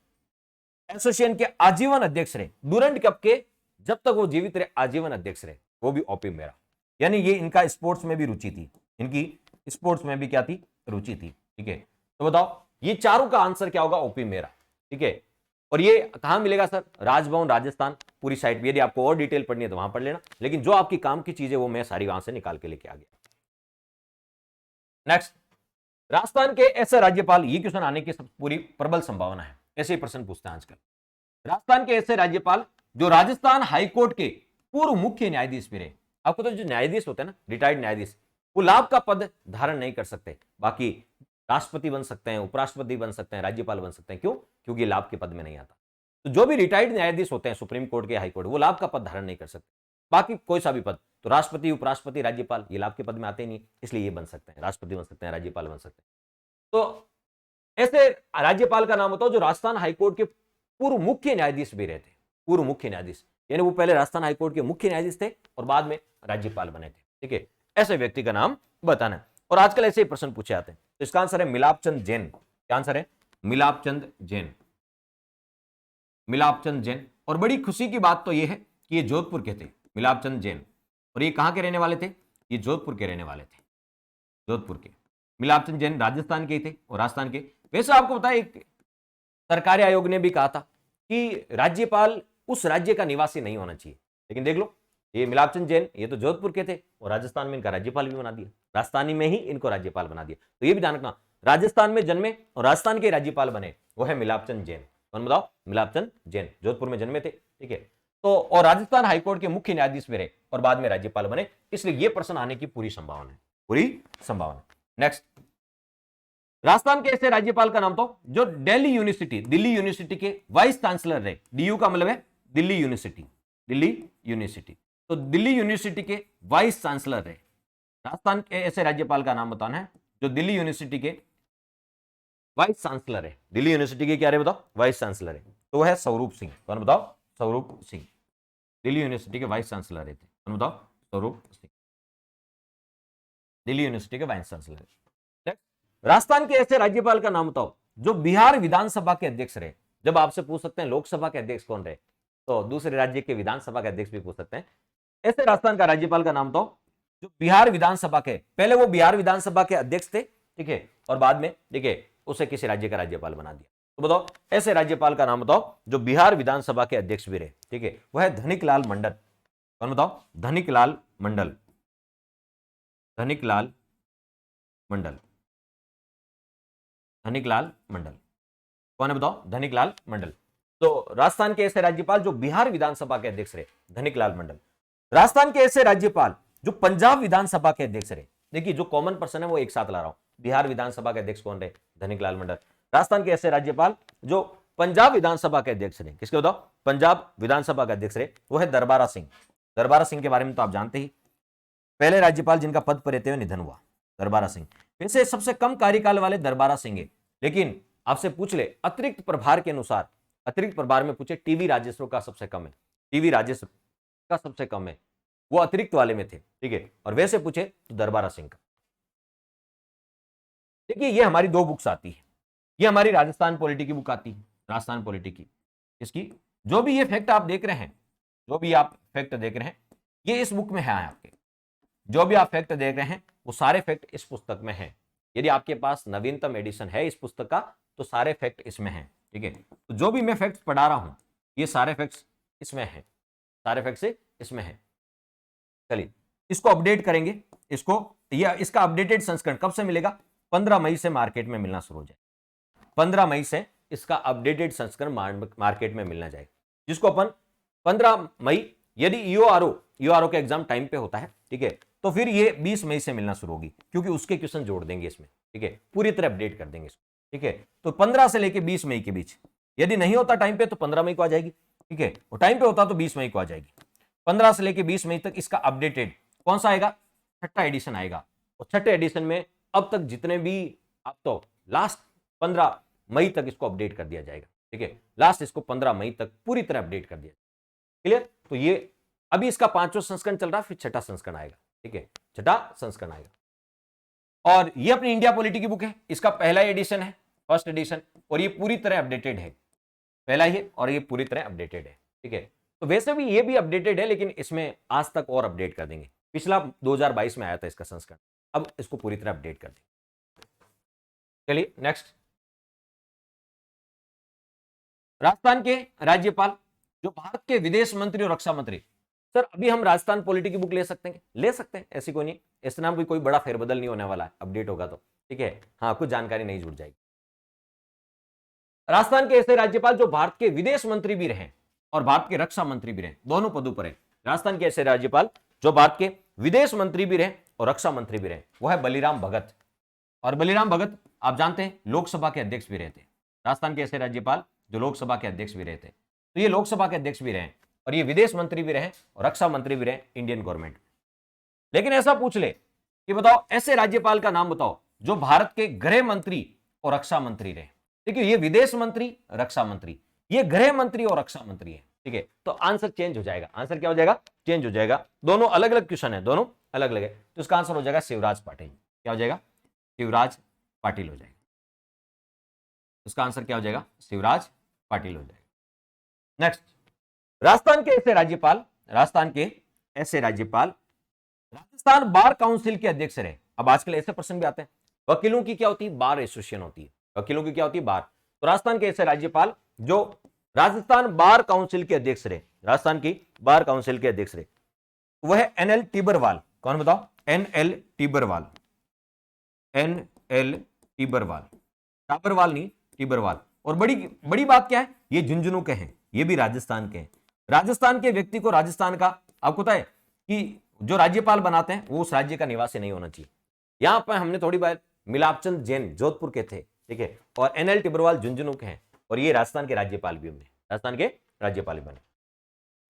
एसोसिएशन के आजीवन अध्यक्ष रहे, डूरंड कप के जब तक वो जीवित रहे आजीवन अध्यक्ष रहे, वो भी ओपी मेहरा। यानी ये इनका स्पोर्ट्स में भी रुचि थी, इनकी स्पोर्ट्स में भी क्या थी? रुचि थी, ठीक है। तो बताओ ये चारों का आंसर क्या होगा? ओपी मेहरा, ठीक है। और ये कहां मिलेगा सर? राजभवन राजस्थान, पूरी साइट। यदि आपको और डिटेल पढ़नी है तो वहां पढ़ लेना, लेकिन जो आपकी काम की चीजें वो मैं सारी वहां से निकाल के लेके आ गया। नेक्स्ट, राजस्थान के ऐसे राज्यपाल, ये क्वेश्चन आने की पूरी प्रबल संभावना है, ऐसे ही प्रश्न पूछते हैं आजकल। राजस्थान के ऐसे राज्यपाल जो राजस्थान हाईकोर्ट के पूर्व मुख्य न्यायाधीश भी रहे। आपको तो जो न्यायाधीश होते हैं ना, रिटायर्ड न्यायाधीश, वो लाभ का पद धारण नहीं कर सकते, बाकी राष्ट्रपति बन सकते हैं, उपराष्ट्रपति बन सकते हैं, राज्यपाल बन सकते हैं। क्यों? क्योंकि लाभ के पद में नहीं आता। तो जो भी रिटायर्ड न्यायाधीश होते हैं सुप्रीम कोर्ट के, हाई कोर्ट, वो लाभ का पद धारण नहीं कर सकते। बाकी कोई सा भी पद, तो राष्ट्रपति, उपराष्ट्रपति, राज्यपाल, ये लाभ के पद में आते ही नहीं, इसलिए ये बन सकते हैं, राष्ट्रपति बन सकते हैं, राज्यपाल बन सकते हैं। तो ऐसे राज्यपाल का नाम बताओ जो राजस्थान हाईकोर्ट के पूर्व मुख्य न्यायाधीश भी रहे थे, पूर्व मुख्य न्यायाधीश, यानी वो पहले राजस्थान हाईकोर्ट के मुख्य न्यायाधीश थे और बाद में राज्यपाल बने थे। ठीक है, ऐसे व्यक्ति का नाम बताना है। और आजकल ऐसे ही प्रश्न पूछे जाते हैं। तो इसका आंसर है मिलापचंद जैन। क्या आंसर है? मिलापचंद जैन, मिलापचंद जैन। और बड़ी खुशी की बात तो यह है कि ये जोधपुर के थे, मिलापचंद जैन। और ये कहां के रहने वाले थे? ये जोधपुर के रहने वाले थे, जोधपुर के। मिलापचंद जैन राजस्थान के थे और राजस्थान के। वैसे आपको पता है एक सरकारी आयोग ने भी कहा था कि राज्यपाल उस राज्य का निवासी नहीं होना चाहिए, लेकिन देख लो ये मिलापचंद जैन, ये तो जोधपुर के थे और राजस्थान में इनका राज्यपाल भी बना दिया, राजस्थानी में ही इनको राज्यपाल बना दिया। तो ये भी ध्यान रखना, राजस्थान में जन्मे और राजस्थान के राज्यपाल बने, वो है मिलापचंद जैन। कौन बताओ? मिलापचंद जैन, जोधपुर में जन्मे थे। ठीक है, तो और राजस्थान हाईकोर्ट के मुख्य न्यायाधीश भी रहे और बाद में राज्यपाल बने, इसलिए यह प्रश्न आने की पूरी संभावना है, पूरी संभावना। नेक्स्ट, राजस्थान के ऐसे राज्यपाल का नाम तो जो दिल्ली यूनिवर्सिटी के वाइस चांसलर रहे। डीयू का मतलब है दिल्ली यूनिवर्सिटी, दिल्ली यूनिवर्सिटी। तो दिल्ली यूनिवर्सिटी के वाइस चांसलर रहे। राजस्थान के ऐसे राज्यपाल का नाम बताना है जो दिल्ली यूनिवर्सिटी के वाइस चांसलर है। दिल्ली यूनिवर्सिटी के क्या रहे बताओ? वाइस चांसलर है। तो है स्वरूप सिंह। कौन बताओ? स्वरूप सिंह, दिल्ली यूनिवर्सिटी के वाइस चांसलर रहे थे। कौन बताओ? स्वरूप सिंह, दिल्ली यूनिवर्सिटी के वाइस चांसलर। राजस्थान के ऐसे राज्यपाल का नाम बताओ जो बिहार विधानसभा के अध्यक्ष रहे। जब आपसे पूछ सकते हैं लोकसभा के अध्यक्ष कौन रहे, तो दूसरे राज्य के विधानसभा के अध्यक्ष भी पूछ सकते हैं। ऐसे राजस्थान का राज्यपाल का नाम बताओ जो बिहार विधानसभा के, पहले वो बिहार विधानसभा के अध्यक्ष थे, ठीक है, और बाद में देखिए उसे किसी राज्य का राज्यपाल बना दिया। तो बताओ ऐसे राज्यपाल का नाम बताओ जो बिहार विधानसभा के अध्यक्ष भी रहे। ठीक है, वह है धनिकलाल मंडल। कौन बताओ? धनिकलाल मंडल, धनिकलाल मंडल, धनिकलाल मंडल। कौन है बताओ? धनिकलाल मंडल। तो राजस्थान के ऐसे राज्यपाल जो बिहार विधानसभा के अध्यक्ष रहे, धनिकलाल मंडल। राजस्थान के ऐसे राज्यपाल जो पंजाब विधानसभा के अध्यक्ष रहे। देखिए जो कॉमन पर्सन है वो एक साथ ला रहा हूं। बिहार विधानसभा के अध्यक्ष कौन रहे? धनिकलाल मंडल। राजस्थान के ऐसे राज्यपाल जो पंजाब विधानसभा के अध्यक्ष रहे, किसके बताओ? पंजाब विधानसभा के अध्यक्ष रहे, वो है दरबारा सिंह। दरबारा सिंह के बारे में तो आप जानते ही, पहले राज्यपाल जिनका पद पर रहते हुए निधन हुआ, दरबारा सिंह। वैसे सबसे कम कार्यकाल वाले दरबारा सिंह है, लेकिन आपसे पूछ ले अतिरिक्त प्रभार के अनुसार, अतिरिक्त प्रभार में पूछे टीवी राजेश्वर का सबसे कम है, टीवी राजेश्वर का सबसे कम है, वो अतिरिक्त वाले में थे। ठीक है, और वैसे पूछे तो दरबारा सिंह का। देखिए ये हमारी दो बुक्स आती है, ये हमारी राजस्थान पॉलिटी की बुक आती है, राजस्थान पॉलिटी की। इसकी जो भी ये फैक्ट आप देख रहे हैं, जो भी आप फैक्ट देख रहे हैं, ये इस बुक में है आपके। जो भी आप फैक्ट देख रहे हैं वो सारे फैक्ट इस पुस्तक में हैं। यदि आपके पास नवीनतम एडिशन है इस पुस्तक का तो सारे फैक्ट इसमें हैं। ठीक है, तो जो भी मैं फैक्ट्स पढ़ा रहा हूं ये सारे फैक्ट्स इसमें हैं, सारे फैक्ट्स इसमें हैं। चलिए इसको अपडेट करेंगे, इसको या इसका अपडेटेड संस्करण कब से मिलेगा? 15 मई से मार्केट में मिलना शुरू हो जाए। 15 मई से इसका अपडेटेड संस्करण मार्केट में मिलना जाएगा, जिसको अपन 15 मई, यदि यूआरओ के एग्जाम टाइम पे होता है, ठीक है, तो फिर ये 20 मई से मिलना शुरू होगी, क्योंकि उसके क्वेश्चन जोड़ देंगे इसमें। ठीक है, पूरी तरह अपडेट कर देंगे इसको। ठीक है, तो 15 से लेके 20 मई के बीच, यदि नहीं होता टाइम पे तो 15 मई को आ जाएगी। ठीक है, और टाइम पे होता तो 20 मई को आ जाएगी। 15 से लेके 20 मई तक इसका अपडेटेड कौन सा आएगा? 6ठा एडिशन आएगा। और 6ठे एडिशन में अब तक जितने भी, अब तो लास्ट 15 मई तक इसको अपडेट कर दिया जाएगा। ठीक है, लास्ट इसको 15 मई तक पूरी तरह अपडेट कर दिया। क्लियर? तो ये अभी इसका 5वां संस्करण चल रहा है, फिर 6ठा संस्करण आएगा। ठीक है, 6ठा संस्करण आएगा। और ये अपनी इंडिया पॉलिटी की बुक है, इसका पहला एडिशन है, फर्स्ट एडिशन, और ये पूरी तरह अपडेटेड है। पहला ही और ये पूरी तरह अपडेटेड है। ठीक है, तो वैसे भी ये भी अपडेटेड है, लेकिन इसमें आज तक और अपडेट कर देंगे। पिछला 2022 में आया था इसका संस्करण, अब इसको पूरी तरह अपडेट कर देंगे। चलिए नेक्स्ट, राजस्थान के राज्यपाल जो भारत के विदेश मंत्री और रक्षा मंत्री। सर अभी हम राजस्थान पॉलिटी की बुक ले सकते हैं? ले सकते हैं, ऐसी कोई नहीं, इस नाम कोई बड़ा फेरबदल नहीं होने वाला है, अपडेट होगा तो। ठीक है, हाँ कुछ जानकारी नहीं जुड़ जाएगी। राजस्थान के ऐसे राज्यपाल जो भारत के विदेश मंत्री भी रहे और भारत के रक्षा मंत्री भी रहे, दोनों पदों पर है। राजस्थान के ऐसे राज्यपाल जो भारत के विदेश मंत्री भी रहे और रक्षा मंत्री भी रहे, वो है बलीराम भगत। और बलीराम भगत आप जानते हैं लोकसभा के अध्यक्ष भी रहे थे। राजस्थान के ऐसे राज्यपाल जो लोकसभा के अध्यक्ष भी रहे थे, तो ये लोकसभा के अध्यक्ष भी रहे और ये विदेश मंत्री भी रहे और रक्षा मंत्री भी रहे इंडियन गवर्नमेंट। लेकिन ऐसा पूछ ले कि बताओ ऐसे राज्यपाल का नाम बताओ जो भारत के गृह मंत्री और रक्षा मंत्री रहे। देखिए ये विदेश मंत्री, रक्षा मंत्री, ये गृह मंत्री और रक्षा मंत्री है, ठीक है। तो आंसर चेंज हो जाएगा, आंसर क्या हो जाएगा, चेंज हो जाएगा। दोनों अलग अलग क्वेश्चन है, दोनों अलग अलग है, तो इसका आंसर हो जाएगा शिवराज पाटिल। क्या हो जाएगा, शिवराज पाटिल हो जाएगा। इसका आंसर क्या हो जाएगा, शिवराज पाटिल हो जाएगा। नेक्स्ट, राजस्थान के ऐसे राज्यपाल, राजस्थान के ऐसे राज्यपाल राजस्थान बार काउंसिल के अध्यक्ष रहे। अब आजकल ऐसे प्रश्न भी आते हैं, वकीलों की क्या होती है, बार एसोसिएशन होती है, वकीलों की क्या होती है, बार। तो राजस्थान के ऐसे राज्यपाल जो राजस्थान बार काउंसिल के अध्यक्ष रहे, राजस्थान की बार काउंसिल के अध्यक्ष रहे, वह है एनएल टिबरवाल। कौन बताओ, एनएल टिबरवाल, एनएल टिबरवाल, टाबरवाल नहीं, टिबरवाल। और बड़ी बात क्या है, ये झुंझुनू के हैं, ये भी राजस्थान के हैं। राजस्थान के व्यक्ति को राजस्थान का, आपको पता है कि जो राज्यपाल बनाते हैं वो उस राज्य का निवासी नहीं होना चाहिए। यहां पर हमने थोड़ी बार मिलापचंद जैन जोधपुर के थे, ठीक है, और एनएल टिबरवाल झुंझुनू के हैं, और ये राजस्थान के राज्यपाल भी होंगे, राजस्थान के राज्यपाल बने।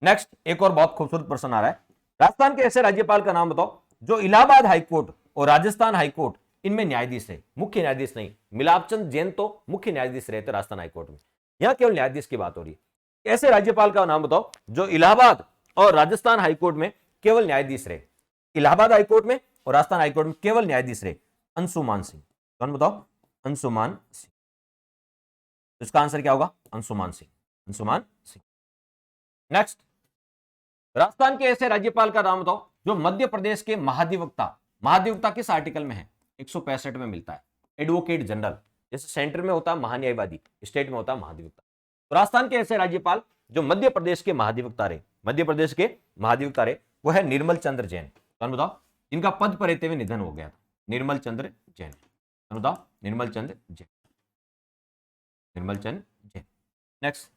नेक्स्ट, एक और बहुत खूबसूरत प्रश्न आ रहा है, राजस्थान के ऐसे राज्यपाल का नाम बताओ जो इलाहाबाद हाईकोर्ट और राजस्थान हाईकोर्ट इनमें न्यायाधीश है, मुख्य न्यायाधीश नहीं। मिलापचंद जैन तो मुख्य न्यायाधीश रहते राजस्थान हाईकोर्ट में, यहां केवल न्यायाधीश की बात हो रही है। ऐसे राज्यपाल का नाम बताओ जो इलाहाबाद और राजस्थान हाईकोर्ट में केवल न्यायाधीश रहे, इलाहाबाद हाईकोर्ट में और राजस्थान हाईकोर्ट में केवल न्यायाधीश रहे। अंशुमान सिंह। कौन बताओ, अंशुमान सिंह। तो इसका आंसर क्या होगा, अंशुमान सिंह, अंशुमान सिंह। नेक्स्ट, राजस्थान के ऐसे राज्यपाल का नाम बताओ जो मध्य प्रदेश के महाधिवक्ता, महाधिवक्ता किस आर्टिकल में है, 165 में मिलता है, एडवोकेट जनरल। जैसे सेंटर में होता है महान्यायवादी, स्टेट में होता है महाधिवक्ता। तो राजस्थान के ऐसे राज्यपाल जो मध्य प्रदेश के महाधिवक्ता रहे, मध्य प्रदेश के महाधिवक्ता रहे, वो है निर्मल चंद्र जैन। कौन बताओ, इनका पद पर रहते हुए निधन हो गया था, निर्मल चंद्र जैन। कौन बताओ, निर्मल चंद्र जैन, निर्मल चंद्र जैन। नेक्स्ट,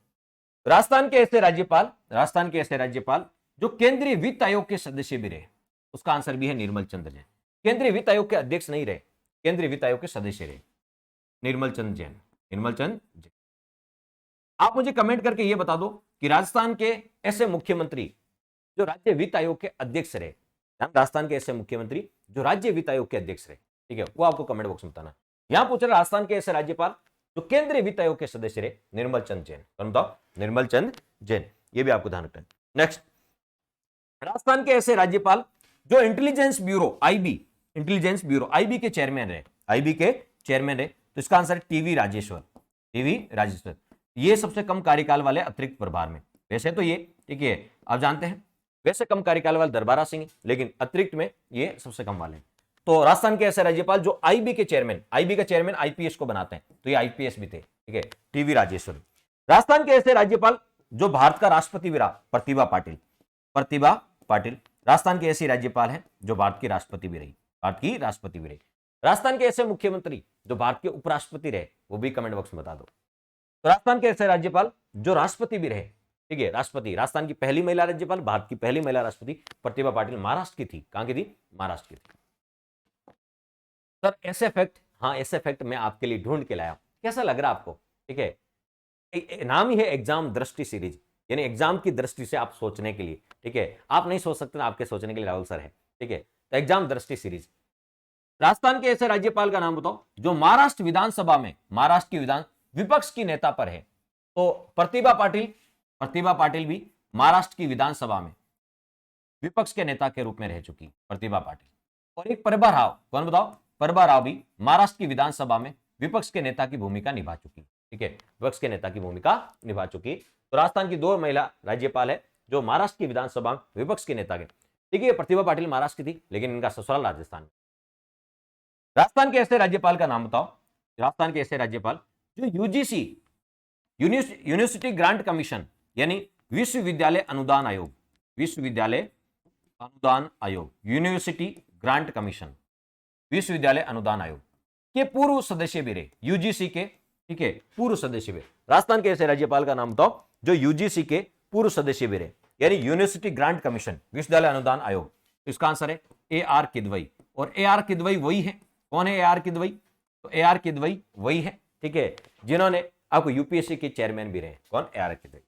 राजस्थान के ऐसे राज्यपाल, राजस्थान के ऐसे राज्यपाल जो केंद्रीय वित्त आयोग के सदस्य भी रहे, उसका आंसर भी है निर्मल चंद्र जैन। केंद्रीय वित्त आयोग के अध्यक्ष नहीं रहे, केंद्रीय वित्त आयोग के सदस्य रहे, निर्मल चंद्र जैन, निर्मल चंद्र जैन। आप मुझे कमेंट करके यह बता दो कि राजस्थान के ऐसे मुख्यमंत्री जो राज्य वित्त आयोग के अध्यक्ष रहे, राजस्थान के ऐसे मुख्यमंत्री जो राज्य वित्त आयोग के अध्यक्ष रहे, ठीक है, वो आपको कमेंट बॉक्स में बताना। यहां पूछ रहा राजस्थान के ऐसे राज्यपाल जो केंद्रीय वित्त आयोग के सदस्य रहे, निर्मल चंद्र जैन। कौन बताओ, निर्मल चंद्र जैन, ये भी आपको ध्यान रखना है। नेक्स्ट, राजस्थान के ऐसे राज्यपाल जो intelligence bureau, IB, intelligence bureau IB के चेयरमैन रहे, आईबी के चेयरमैन रहे, तो इसका आंसर है टीवी राजेश्वर, टीवी राजेश्वर। ये सबसे कम कार्यकाल वाले अतिरिक्त प्रभार में, वैसे तो ये, ठीक है, आप जानते हैं वैसे कम कार्यकाल वाले दरबारा सिंह, लेकिन अतिरिक्त में ये सबसे कम वाले हैं। तो राजस्थान के ऐसे राज्यपाल जो आईबी के चेयरमैन, आईबी का चेयरमैन आईपीएस को बनाते हैं, तो ये आईपीएस भी थे, ठीक है, टीवी राजेश्वर। राजस्थान के ऐसे राज्यपाल जो भारत का राष्ट्रपति भी रहा, प्रतिभा पाटिल, प्रतिभा पाटिल राजस्थान के ऐसे राज्यपाल हैं जो भारत की राष्ट्रपति भी रही, भारत की राष्ट्रपति भी रही। राजस्थान के ऐसे मुख्यमंत्री जो भारत के उपराष्ट्रपति रहे, वो भी कमेंट बॉक्स में बता दो। तो राजस्थान के ऐसे राज्यपाल जो राष्ट्रपति भी रहे, ठीक है, राष्ट्रपति, राजस्थान की पहली महिला राज्यपाल, भारत की पहली महिला राष्ट्रपति प्रतिभा पाटिल महाराष्ट्र की थी। कहां की थी, महाराष्ट्र की थी। सर ऐसे फैक्ट, हाँ ऐसे फैक्ट मैं आपके लिए ढूंढ के लाया, कैसा लग रहा आपको, ठीक है। नाम ही है एग्जाम दृष्टि सीरीज, यानी एग्जाम की दृष्टि से आप सोचने के लिए, ठीक है, आप नहीं सोच सकते, आपके सोचने के लिए राहुल सर है, ठीक है। तो एग्जाम दृष्टि सीरीज, राजस्थान के ऐसे राज्यपाल का नाम बताओ जो महाराष्ट्र विधानसभा में, महाराष्ट्र की विधान विपक्ष की नेता पर है। तो प्रतिभा पाटिल, प्रतिभा पाटिल भी महाराष्ट्र की विधानसभा में विपक्ष के नेता के रूप में रह चुकी प्रतिभा पाटिल। और एक प्रभा राव, कौन बताओ, प्रभा राव भी महाराष्ट्र की विधानसभा में विपक्ष के नेता की भूमिका निभा चुकी, ठीक है, विपक्ष के नेता की भूमिका निभा चुकी। तो राजस्थान की 2 महिला राज्यपाल है जो महाराष्ट्र की विधानसभा में विपक्ष के नेता के, ठीक है। प्रतिभा पाटिल महाराष्ट्र की थी, लेकिन इनका ससुराल राजस्थान। राजस्थान के ऐसे राज्यपाल का नाम बताओ, राजस्थान के ऐसे राज्यपाल जो यूजीसी, यूनिवर्सिटी ग्रांट कमीशन, यानी विश्वविद्यालय अनुदान आयोग, विश्वविद्यालय अनुदान आयोग, यूनिवर्सिटी ग्रांट कमीशन, विश्वविद्यालय अनुदान आयोग के पूर्व सदस्य भी रहे, यूजीसी के, ठीक है, पूर्व सदस्य भी। राजस्थान के ऐसे राज्यपाल का नाम बताओ जो यूजीसी के पूर्व सदस्य भी रहे, यानी यूनिवर्सिटी ग्रांट कमीशन, विश्वविद्यालय अनुदान आयोग। इसका आंसर है ए आर किदवई। और ए आर किदवई वही है, कौन है ए आर किदवई, तो ए आर किदवई वही है, ठीक है, जिन्होंने आपको यूपीएससी के चेयरमैन भी रहे, कौन, ए आर किदवई।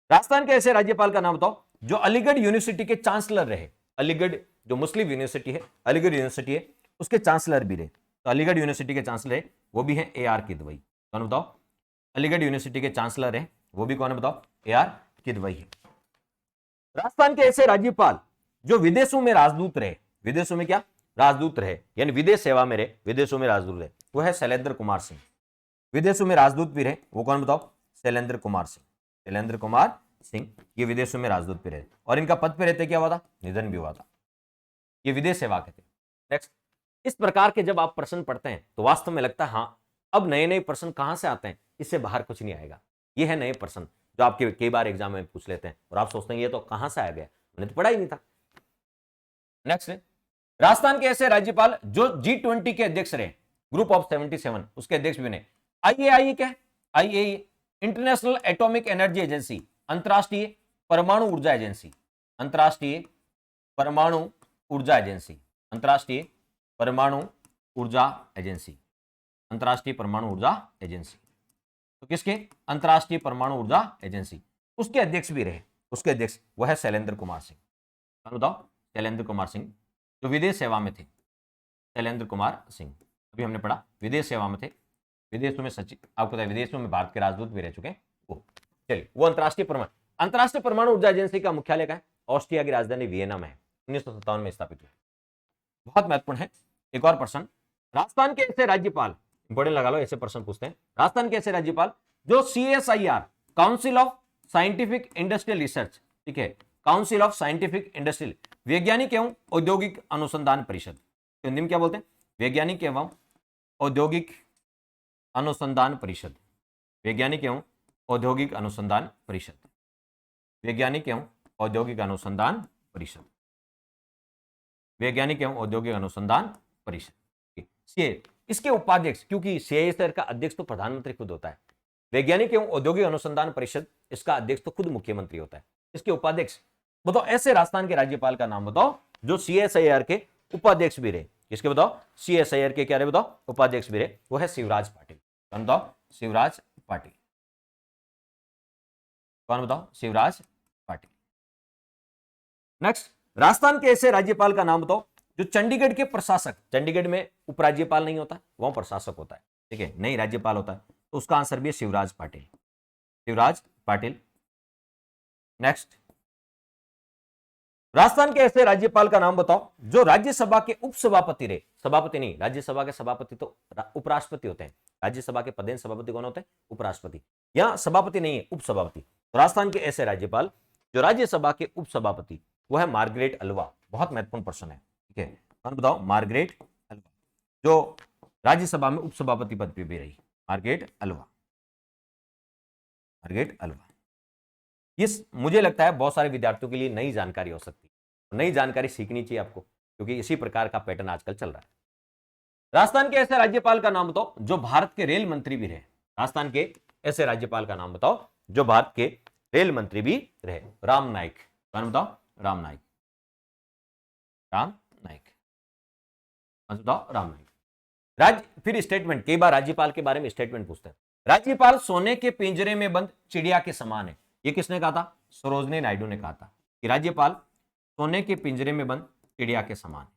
राजस्थान के ऐसे राज्यपाल का नाम बताओ जो अलीगढ़ यूनिवर्सिटी के चांसलर रहे, अलीगढ़ जो मुस्लिम यूनिवर्सिटी है, अलीगढ़ यूनिवर्सिटी है, उसके चांसलर भी रहे। तो अलीगढ़ यूनिवर्सिटी के चांसलर है वो भी है ए आर किदवई। कौन बताओ, अलीगढ़ यूनिवर्सिटी के चांसलर है वो भी कौन है बताओ? AR किदवई है। राजस्थान के ऐसे राज्यपाल जो विदेशों में राजदूत रहे, विदेशों में क्या राजदूत रहे, यानी विदेश सेवा में रहे, विदेशों में राजदूत रहे, वो है शैलेंद्र कुमार सिंह। विदेशों में राजदूत भी रहे, वो कौन बताओ? शैलेंद्र कुमार सिंह। शैलेंद्र कुमार सिंह ये विदेशों में राजदूत भी रहे, और इनका पद पे रहते क्या हुआ था? निधन भी हुआ था। ये विदेश सेवा के थे। नेक्स्ट, इस प्रकार के जब आप प्रश्न पढ़ते हैं तो वास्तव में लगता है हाँ, अब नए नए प्रश्न कहां से आते हैं, इससे बाहर कुछ नहीं आएगा। ये है नए प्रश्न जो आपके कई बार एग्जाम में पूछ लेते हैं और आप सोचते हैं ये तो कहां से आ गया, मैंने तो पढ़ा ही नहीं था। नेक्स्ट, राजस्थान के ऐसे राज्यपाल जो G20 के अध्यक्ष रहे, ग्रुप ऑफ 77 उसके अध्यक्ष भी बने। IAEA क्या है? IAEA international atomic energy agency, अंतरराष्ट्रीय परमाणु ऊर्जा एजेंसी, अंतरराष्ट्रीय परमाणु ऊर्जा एजेंसी, अंतरराष्ट्रीय परमाणु ऊर्जा एजेंसी, अंतरराष्ट्रीय परमाणु ऊर्जा एजेंसी। तो किसके? अंतरराष्ट्रीय परमाणु ऊर्जा एजेंसी। उसके अध्यक्ष भी रहे, उसके अध्यक्ष वह है शैलेंद्र कुमार सिंह। बताओ? शैलेंद्र कुमार सिंह जो विदेश सेवा में थे। शैलेंद्र कुमार सिंह अभी हमने पढ़ा विदेश सेवा में थे, विदेशों में सचिव, आपको पता है विदेशों में भारत के राजदूत भी रह चुके हैं वो। चलिए, वो अंतरराष्ट्रीय परमाणु ऊर्जा एजेंसी का मुख्यालय का है? ऑस्ट्रिया की राजधानी वियना में है, 1957 में स्थापित हुआ। बहुत महत्वपूर्ण है। एक और प्रश्न, राजस्थान के ऐसे राज्यपाल, इंपोर्टेंट लगा लो, ऐसे प्रश्न पूछते हैं। राजस्थान के ऐसे राज्यपाल जो CSIR council of scientific industrial research, ठीक है, काउंसिल ऑफ साइंटिफिक इंडस्ट्रियल, वैज्ञानिक एवं औद्योगिक अनुसंधान परिषद, हिंदी में क्या बोलते हैं? वैज्ञानिक एवं औद्योगिक अनुसंधान परिषद, वैज्ञानिक एवं औद्योगिक अनुसंधान परिषद, वैज्ञानिक एवं औद्योगिक अनुसंधान परिषद, वैज्ञानिक एवं औद्योगिक अनुसंधान परिषद। इसके उपाध्यक्ष, क्योंकि CISR का अध्यक्ष तो प्रधानमंत्री खुद होता है, वैज्ञानिक एवं औद्योगिक अनुसंधान परिषद इसका अध्यक्ष तो खुद मुख्यमंत्री होता है। इसके उपाध्यक्ष बताओ? ऐसे राजस्थान के राज्यपाल का नाम बताओ जो CSIR के उपाध्यक्ष भी रहे। किसके बताओ? CSIR के क्या रहे बताओ? उपाध्यक्ष भी रहे। वो है शिवराज पाटिल। कौन बताओ? शिवराज पाटिल। कौन बताओ? शिवराज पाटिल। नेक्स्ट, राजस्थान के ऐसे राज्यपाल का नाम बताओ जो चंडीगढ़ के प्रशासक, चंडीगढ़ में उपराज्यपाल नहीं होता, वहां प्रशासक होता है, ठीक है, नहीं राज्यपाल होता है, तो उसका आंसर भी है शिवराज पाटिल। शिवराज पाटिल। नेक्स्ट, राजस्थान के ऐसे राज्यपाल का नाम बताओ जो राज्यसभा के उपसभापति रहे, सभापति नहीं, राज्यसभा के सभापति तो उपराष्ट्रपति होते हैं, राज्यसभा के पदेन सभापति कौन होते हैं? उपराष्ट्रपति। यहां सभापति नहीं है, उपसभापति। तो राजस्थान के ऐसे राज्यपाल जो राज्यसभा के उपसभापति, वो है मार्गरेट अल्वा। बहुत महत्वपूर्ण प्रश्न है, ठीक है, कौन बताओ? मार्गरेट अल्वा, जो राज्यसभा में उपसभापति पद पर भी रही, मार्गरेट अल्वा। मार्गरेट अल्वा, इस मुझे लगता है बहुत सारे विद्यार्थियों के लिए नई जानकारी हो सकती है, नई जानकारी सीखनी चाहिए आपको, क्योंकि इसी प्रकार का पैटर्न आजकल चल रहा है। राजस्थान के ऐसे राज्यपाल का नाम बताओ जो भारत के रेल मंत्री भी रहे। राजस्थान के ऐसे राज्यपाल का नाम बताओ जो भारत के रेल मंत्री भी रहे। राम नाईक। कौन बताओ? राम नाईक। राम नाईक, बताओ? राम नाईक। फिर स्टेटमेंट, कई बार राज्यपाल के बारे में स्टेटमेंट पूछते हैं। राज्यपाल सोने के पिंजरे में बंद चिड़िया के समान है, ये किसने कहा था? सरोजनी नायडू ने कहा था कि राज्यपाल सोने के पिंजरे में बंद चिड़िया के समान है।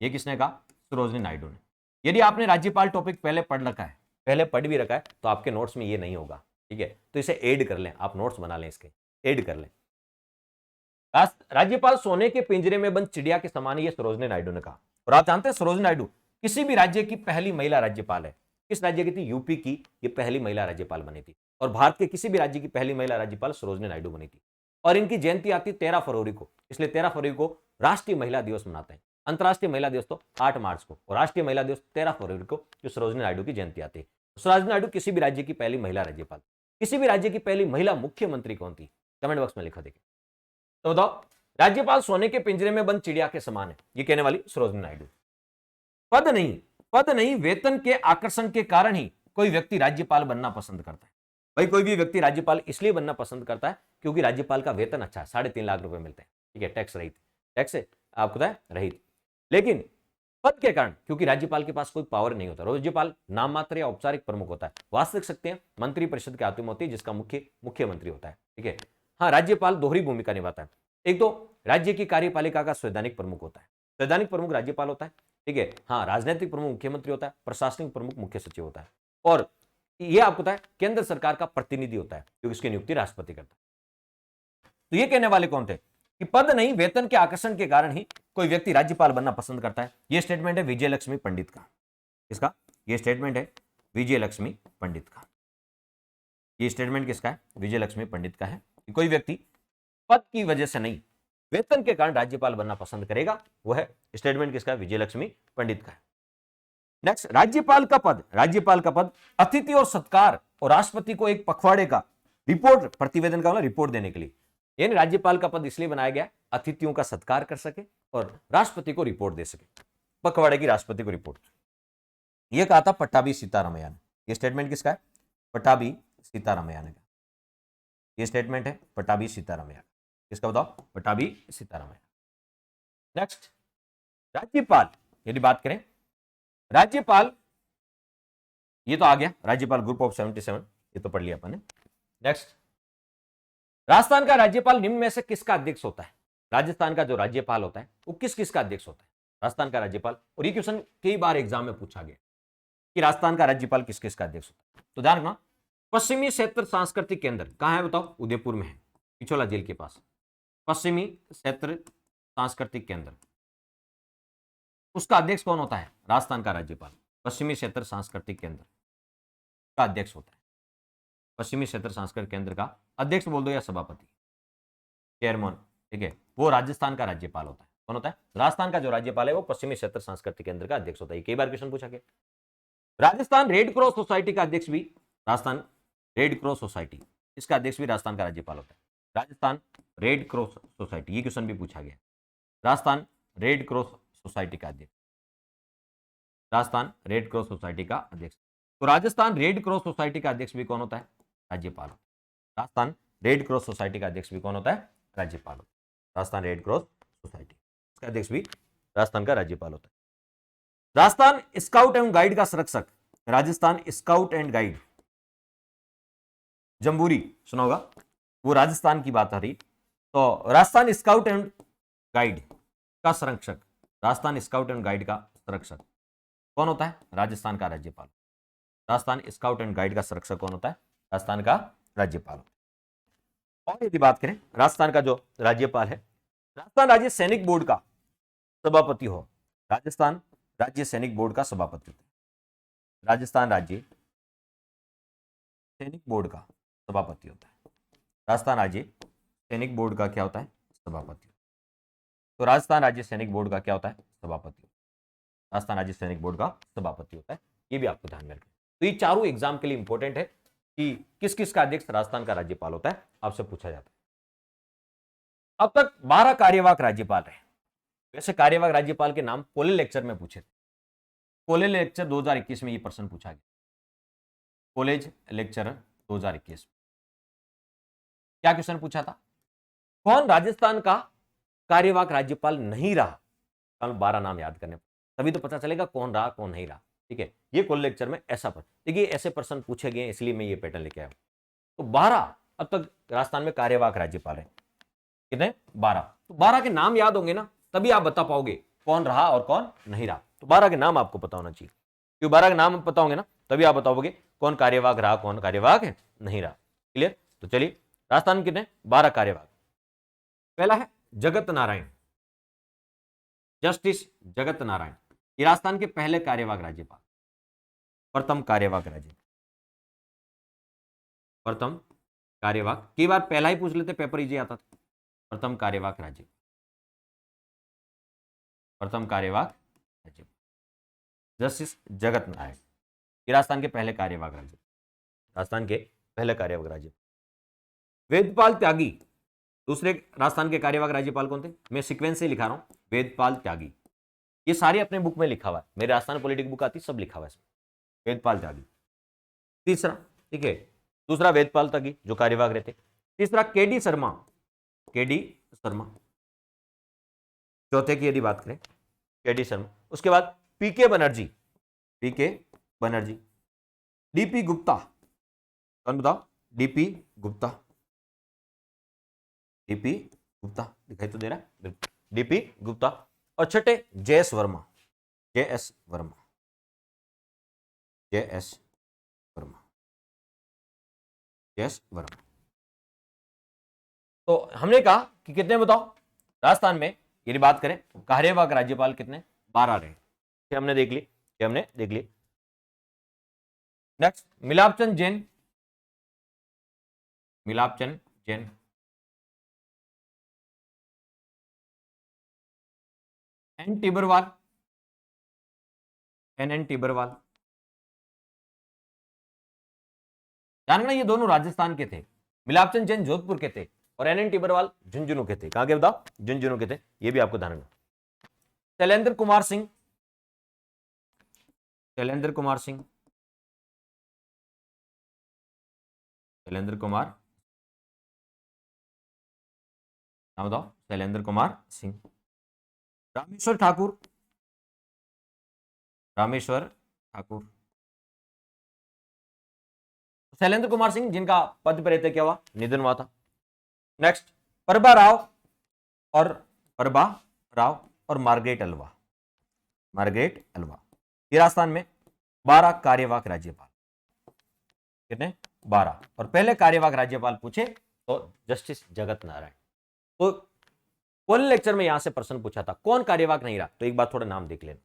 ये किसने कहा? सरोजनी नायडू ने। यदि आपने राज्यपाल टॉपिक पहले पढ़ रखा है, पहले पढ़ भी रखा है, तो आपके नोट्स में ये नहीं होगा, ठीक है, तो इसे ऐड कर लें, आप नोट्स बना लें, इसके ऐड कर लें। राज्यपाल सोने के पिंजरे में बंद चिड़िया के समान है, ये सरोजनी नायडू ने कहा। और आप जानते हैं सरोजनी नायडू किसी भी राज्य की पहली महिला राज्यपाल है। किस राज्य की थी? यूपी की ये पहली महिला राज्यपाल बनी थी। और भारत के किसी भी राज्य की पहली महिला राज्यपाल सरोजनी नायडू बनी थी। और इनकी जयंती आती 13 फरवरी को, इसलिए 13 फरवरी को राष्ट्रीय महिला दिवस मनाते हैं। अंतर्राष्ट्रीय महिला दिवस तो 8 मार्च को, और राष्ट्रीय महिला दिवस 13 फरवरी को, जो सरोजनी नायडू की जयंती आती है। सरोजनी नायडू किसी भी राज्य की पहली महिला राज्यपाल। किसी भी राज्य की पहली महिला मुख्यमंत्री कौन थी? कमेंट बॉक्स में लिखा देखिए। तो बताओ, राज्यपाल सोने के पिंजरे में बंद चिड़िया के समान है, ये कहने वाली सरोजनी नायडू। पद नहीं वेतन के आकर्षण के कारण ही कोई व्यक्ति राज्यपाल बनना पसंद करता है। भाई कोई भी व्यक्ति राज्यपाल इसलिए बनना पसंद करता है क्योंकि राज्यपाल का वेतन अच्छा है, 3.5 लाख रुपए मिलते हैं, ठीक है, टैक्स रहित, टैक्स आपको पता है रहित। लेकिन पद के कारण, क्योंकि राज्यपाल के पास कोई पावर नहीं होता, राज्यपाल नाम मात्र या औपचारिक प्रमुख होता है, वास्तविक शक्तियां मंत्री परिषद के हाथों में होती है, जिसका मुख्यमंत्री होता है, ठीक है। हाँ, राज्यपाल दोहरी भूमिका निभाता है। एक तो राज्य की कार्यपालिका का संवैधानिक प्रमुख होता है, संवैधानिक प्रमुख राज्यपाल होता है, ठीक है। हाँ, राजनीतिक प्रमुख मुख्यमंत्री होता है, प्रशासनिक प्रमुख मुख्य सचिव होता है। और ये आपको पता है केंद्र सरकार का प्रतिनिधि होता है, क्योंकि इसकी नियुक्ति राष्ट्रपति करता है। तो ये कहने वाले कौन थे कि पद नहीं वेतन के आकर्षण के कारण ही कोई व्यक्ति राज्यपाल बनना पसंद करता है। ये स्टेटमेंट है विजय लक्ष्मी पंडित का। इसका ये स्टेटमेंट है विजय लक्ष्मी पंडित का। ये स्टेटमेंट किसका है? विजय लक्ष्मी पंडित का है कि कोई व्यक्ति पद की वजह से नहीं वेतन के कारण राज्यपाल बनना पसंद करेगा। वो है स्टेटमेंट किसका? विजय लक्ष्मी पंडित का है। नेक्स्ट, राज्यपाल का पद अतिथि और सत्कार और राष्ट्रपति को एक पखवाड़े का रिपोर्ट प्रतिवेदन का रिपोर्ट देने के लिए, यानी राज्यपाल का पद इसलिए बनाया गया अतिथियों का सत्कार कर सके और राष्ट्रपति को रिपोर्ट दे सके, पखवाड़े की राष्ट्रपति को रिपोर्ट। यह कहा था पट्टाभी सीतारामैया ने। यह स्टेटमेंट किसका है? पट्टाभी सीतारामैया ने। यह स्टेटमेंट है पट्टाभी सीतारामैया। किसका बताओ? पट्टाभी सीतारामैया। नेक्स्ट, राज्यपाल, यदि बात करें राज्यपाल, ये तो आ गया राज्यपाल ग्रुप ऑफ 77, ये तो पढ़ लिया अपन ने। नेक्स्ट, राजस्थान का राज्यपाल निम्न में से किसका अध्यक्ष होता है? राजस्थान का जो राज्यपाल होता है वो किस किस का अध्यक्ष होता है? राजस्थान का राज्यपाल, और ये क्वेश्चन कई बार एग्जाम में पूछा गया कि राजस्थान का राज्यपाल किस किस का अध्यक्ष होता है। तो ध्यान रखना, पश्चिमी क्षेत्र सांस्कृतिक केंद्र कहां है बताओ? उदयपुर में है, पिछोला जेल के पास। पश्चिमी क्षेत्र सांस्कृतिक केंद्र, उसका अध्यक्ष कौन होता है? राजस्थान का राज्यपाल पश्चिमी क्षेत्र सांस्कृतिक केंद्र का अध्यक्ष होता है। पश्चिमी क्षेत्र सांस्कृतिक केंद्र का अध्यक्ष बोल दो या सभापति, चेयरमैन, ठीक है, वो राजस्थान का राज्यपाल होता है। कौन होता है? राजस्थान का जो राज्यपाल है वो पश्चिमी क्षेत्र सांस्कृतिक केंद्र का अध्यक्ष होता है। कई बार क्वेश्चन पूछा गया। राजस्थान रेड क्रॉस सोसाइटी का अध्यक्ष भी, राजस्थान रेड क्रॉस सोसाइटी, इसका अध्यक्ष भी राजस्थान का राज्यपाल होता है। राजस्थान रेड क्रॉस सोसाइटी, ये क्वेश्चन भी पूछा गया। राजस्थान रेड क्रॉस सोसाइटी का अध्यक्ष, राजस्थान रेड क्रॉस सोसाइटी का अध्यक्ष। तो राजस्थान रेड क्रॉस सोसाइटी का अध्यक्ष भी कौन होता है? राज्यपाल। राजस्थान रेड क्रॉस सोसाइटी का अध्यक्ष भी कौन होता है? राज्यपाल। राजस्थान रेड क्रॉस सोसाइटी का अध्यक्ष भी राजस्थान का राज्यपाल होता है। राजस्थान स्काउट एवं गाइड का संरक्षक, Rajasthan scout and guide, jamboree सुना होगा, वो राजस्थान की बात आ रही। तो राजस्थान स्काउट एंड गाइड का संरक्षक, राजस्थान स्काउट एंड गाइड का संरक्षक कौन होता है? राजस्थान का राज्यपाल। राजस्थान स्काउट एंड गाइड का संरक्षक कौन होता है? राजस्थान का राज्यपाल। और यदि बात करें राजस्थान का जो राज्यपाल है, राजस्थान राज्य सैनिक बोर्ड का सभापति हो, राजस्थान राज्य सैनिक बोर्ड का सभापति होता है। राजस्थान राज्य सैनिक बोर्ड का सभापति होता है। राजस्थान राज्य सैनिक बोर्ड का क्या होता है? सभापति। तो राजस्थान राज्य सैनिक बोर्ड का क्या होता है? सभापति। राजस्थान राज्य सैनिक बोर्ड का सभापति होता है। ये भी आपको ध्यान में रखना। तो ये चारों एग्जाम के लिए इंपॉर्टेंट है कि किस किस का अध्यक्ष राजस्थान का राज्यपाल होता है, आपसे पूछा जाता है। अब तक 12 कार्यवाहक राज्यपाल रहे। वैसे कार्यवाहक राज्यपाल के नाम कॉलेज लेक्चर में पूछे थे। कॉलेज लेक्चर 2021 में ये प्रश्न पूछा गया। कॉलेज लेक्चर 2021 क्या क्वेश्चन पूछा था? कौन राजस्थान का कार्यवाहक राज्यपाल नहीं रहा? 12 नाम याद करने, तभी तो पता चलेगा कौन रहा कौन नहीं रहा। ठीक है, ये कॉलेज लेक्चर में ऐसा देखिए ऐसे प्रश्न पूछे गए, इसलिए मैं ये पैटर्न लेके आया। तो 12 अब तक राजस्थान में कार्यवाहक राज्यपाल है। कितने? 12। तो 12 के नाम याद होंगे ना, तभी आप बता पाओगे कौन रहा और कौन नहीं रहा। तो 12 के नाम आपको पता होना चाहिए, क्योंकि 12 के नाम पता होंगे ना, तभी आप बताओगे कौन कार्यवाहक रहा कौन कार्यवाहक है नहीं रहा। क्लियर? तो चलिए, राजस्थान में कितने? 12 कार्यवाहक। पहला है जगत नारायण, जस्टिस जगत नारायण, ये राजस्थान के पहले कार्यवाहक राज्यपाल, प्रथम कार्यवाहक राज्यपाल, प्रथम कार्यवाहक। कई बार पहला ही पूछ लेते, पेपर इजी आता था। प्रथम कार्यवाहक राज्यपाल, प्रथम कार्यवाहक राज्यपाल जस्टिस जगत नारायण, ये राजस्थान के पहले कार्यवाहक राज्यपाल, राजस्थान के पहले कार्यवाहक राज्यपाल। वेदपाल त्यागी दूसरे राजस्थान के कार्यवाहक राज्यपाल कौन थे? मैं सीक्वेंस से लिखा रहा हूं। वेदपाल त्यागी, ये सारे अपने बुक में लिखा हुआ है, मेरे राजस्थान पॉलिटिक बुक आती, सब लिखा हुआ है इसमें। वेदपाल त्यागी तीसरा, ठीक है, दूसरा वेदपाल त्यागी जो कार्यवाहक रहते। तीसरा केडी शर्मा, केडी शर्मा, चौथे की यदि बात करें केडी शर्मा। उसके बाद पीके बनर्जी, पीके बनर्जी, डीपी गुप्ता, कौन बताओ? डीपी गुप्ता, डीपी गुप्ता दिखाई तो दे रहा है, डीपी गुप्ता। और छठे JS Verma, JS Verma, JS Verma. S Verma. तो हमने कहा कि कितने बताओ राजस्थान में यदि बात करें कार्यवाहक राज्यपाल कितने, 12 रहे, हमने देख ली, हमने देख ली। Next Milapchand Jain, Milapchand Jain, N Tibarwal, N Tibarwal. जानना ये दोनों राजस्थान के थे, मिलापचंद जैन जोधपुर के थे और एन टिबरवाल झुंझुनू के थे। कहां के बताओ, झुंझुनू के थे, ये भी आपको ध्यान रखना। शैलेंद्र कुमार सिंह, शैलेंद्र कुमार सिंह, शैलेंद्र कुमार, नाम बताओ, शैलेंद्र कुमार सिंह। रामेश्वर ठाकुर, रामेश्वर ठाकुर। शैलेंद्र कुमार सिंह जिनका पद पर रहते क्या हुआ, निधन हुआ था। नेक्स्ट प्रभा राव और प्रभा राव और मार्गरेट अल्वा, मार्गरेट अल्वा। ये राजस्थान में 12 कार्यवाहक राज्यपाल, कितने, 12। और पहले कार्यवाहक राज्यपाल पूछे तो जस्टिस जगत नारायण। तो कौन लेक्चर में यहां से प्रश्न पूछा था, कौन कार्यवाहक नहीं रहा, तो एक बार थोड़ा नाम देख लेना।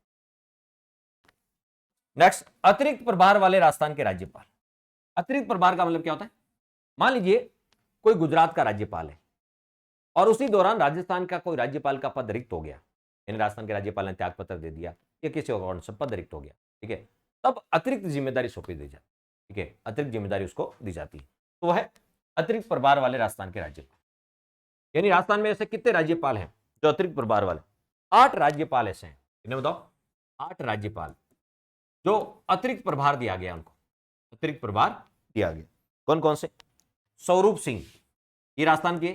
नेक्स्ट अतिरिक्त प्रभार वाले राजस्थान के राज्यपाल। अतिरिक्त प्रभार का मतलब क्या होता है, मान लीजिए कोई गुजरात का राज्यपाल है और उसी दौरान राजस्थान का कोई राज्यपाल का पद रिक्त हो गया, यानी राजस्थान के राज्यपाल ने त्यागपत्र दे दिया या किसी और कारण से पद रिक्त हो गया, ठीक है, तब अतिरिक्त जिम्मेदारी सौंपी दी जाती, ठीक है, अतिरिक्त जिम्मेदारी उसको दी जाती है, तो वह अतिरिक्त प्रभार वाले राजस्थान के राज्यपाल। यानी राजस्थान में ऐसे कितने राज्यपाल हैं जो अतिरिक्त प्रभार वाले, 8 राज्यपाल ऐसे हैं, कितने बताओ, 8 राज्यपाल जो अतिरिक्त प्रभार दिया गया, उनको अतिरिक्त प्रभार दिया गया। कौन कौन से, स्वरूप सिंह, ये राजस्थान के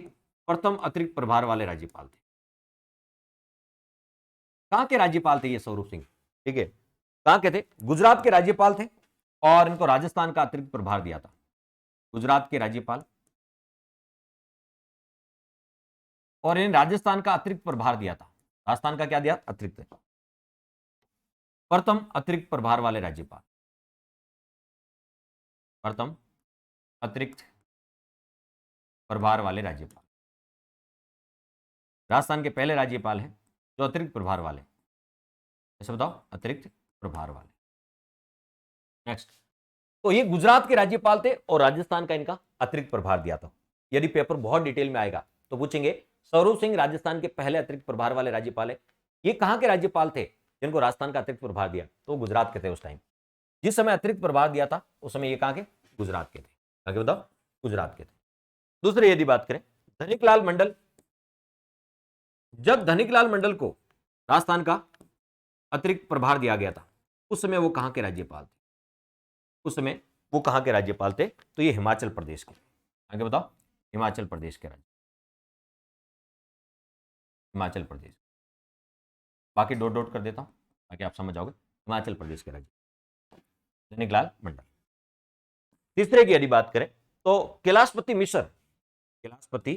प्रथम अतिरिक्त प्रभार वाले राज्यपाल थे। कहां के राज्यपाल थे ये स्वरूप सिंह, ठीक है, कहां के थे, गुजरात के राज्यपाल थे और इनको राजस्थान का अतिरिक्त प्रभार दिया था। गुजरात के राज्यपाल और इन राजस्थान का अतिरिक्त प्रभार दिया था। राजस्थान का क्या दिया, अतिरिक्त, प्रथम अतिरिक्त प्रभार वाले राज्यपाल, प्रथम अतिरिक्त प्रभार वाले राज्यपाल। राजस्थान के पहले राज्यपाल हैं जो अतिरिक्त प्रभार वाले, ऐसे बताओ, अतिरिक्त प्रभार वाले। नेक्स्ट, तो ये गुजरात के राज्यपाल थे और राजस्थान का इनका अतिरिक्त प्रभार दिया था। यदि पेपर बहुत डिटेल में आएगा तो पूछेंगे स्वरूप सिंह राजस्थान के पहले अतिरिक्त प्रभार वाले राज्यपाल है, ये कहां के राज्यपाल थे जिनको राजस्थान का अतिरिक्त प्रभार दिया, तो गुजरात के थे उस टाइम। जिस समय अतिरिक्त प्रभार दिया था उस समय ये कहां के, गुजरात के थे। आगे बताओ, गुजरात के थे। दूसरे यदि बात करें धनिकलाल मंडल, जब धनिकलाल मंडल को राजस्थान का अतिरिक्त प्रभार दिया गया था उस समय वो कहां के राज्यपाल थे, उस समय वो कहां के राज्यपाल थे, तो ये हिमाचल प्रदेश के। आगे बताओ, हिमाचल प्रदेश के राज्य, हिमाचल प्रदेश। बाकी डॉट डॉट कर देता हूं ताकि आप समझ जाओगे, हिमाचल प्रदेश के राज्य धनिकलाल मंडल। तीसरे की यदि बात करें तो कैलाशपति मिश्र, कैलाशपति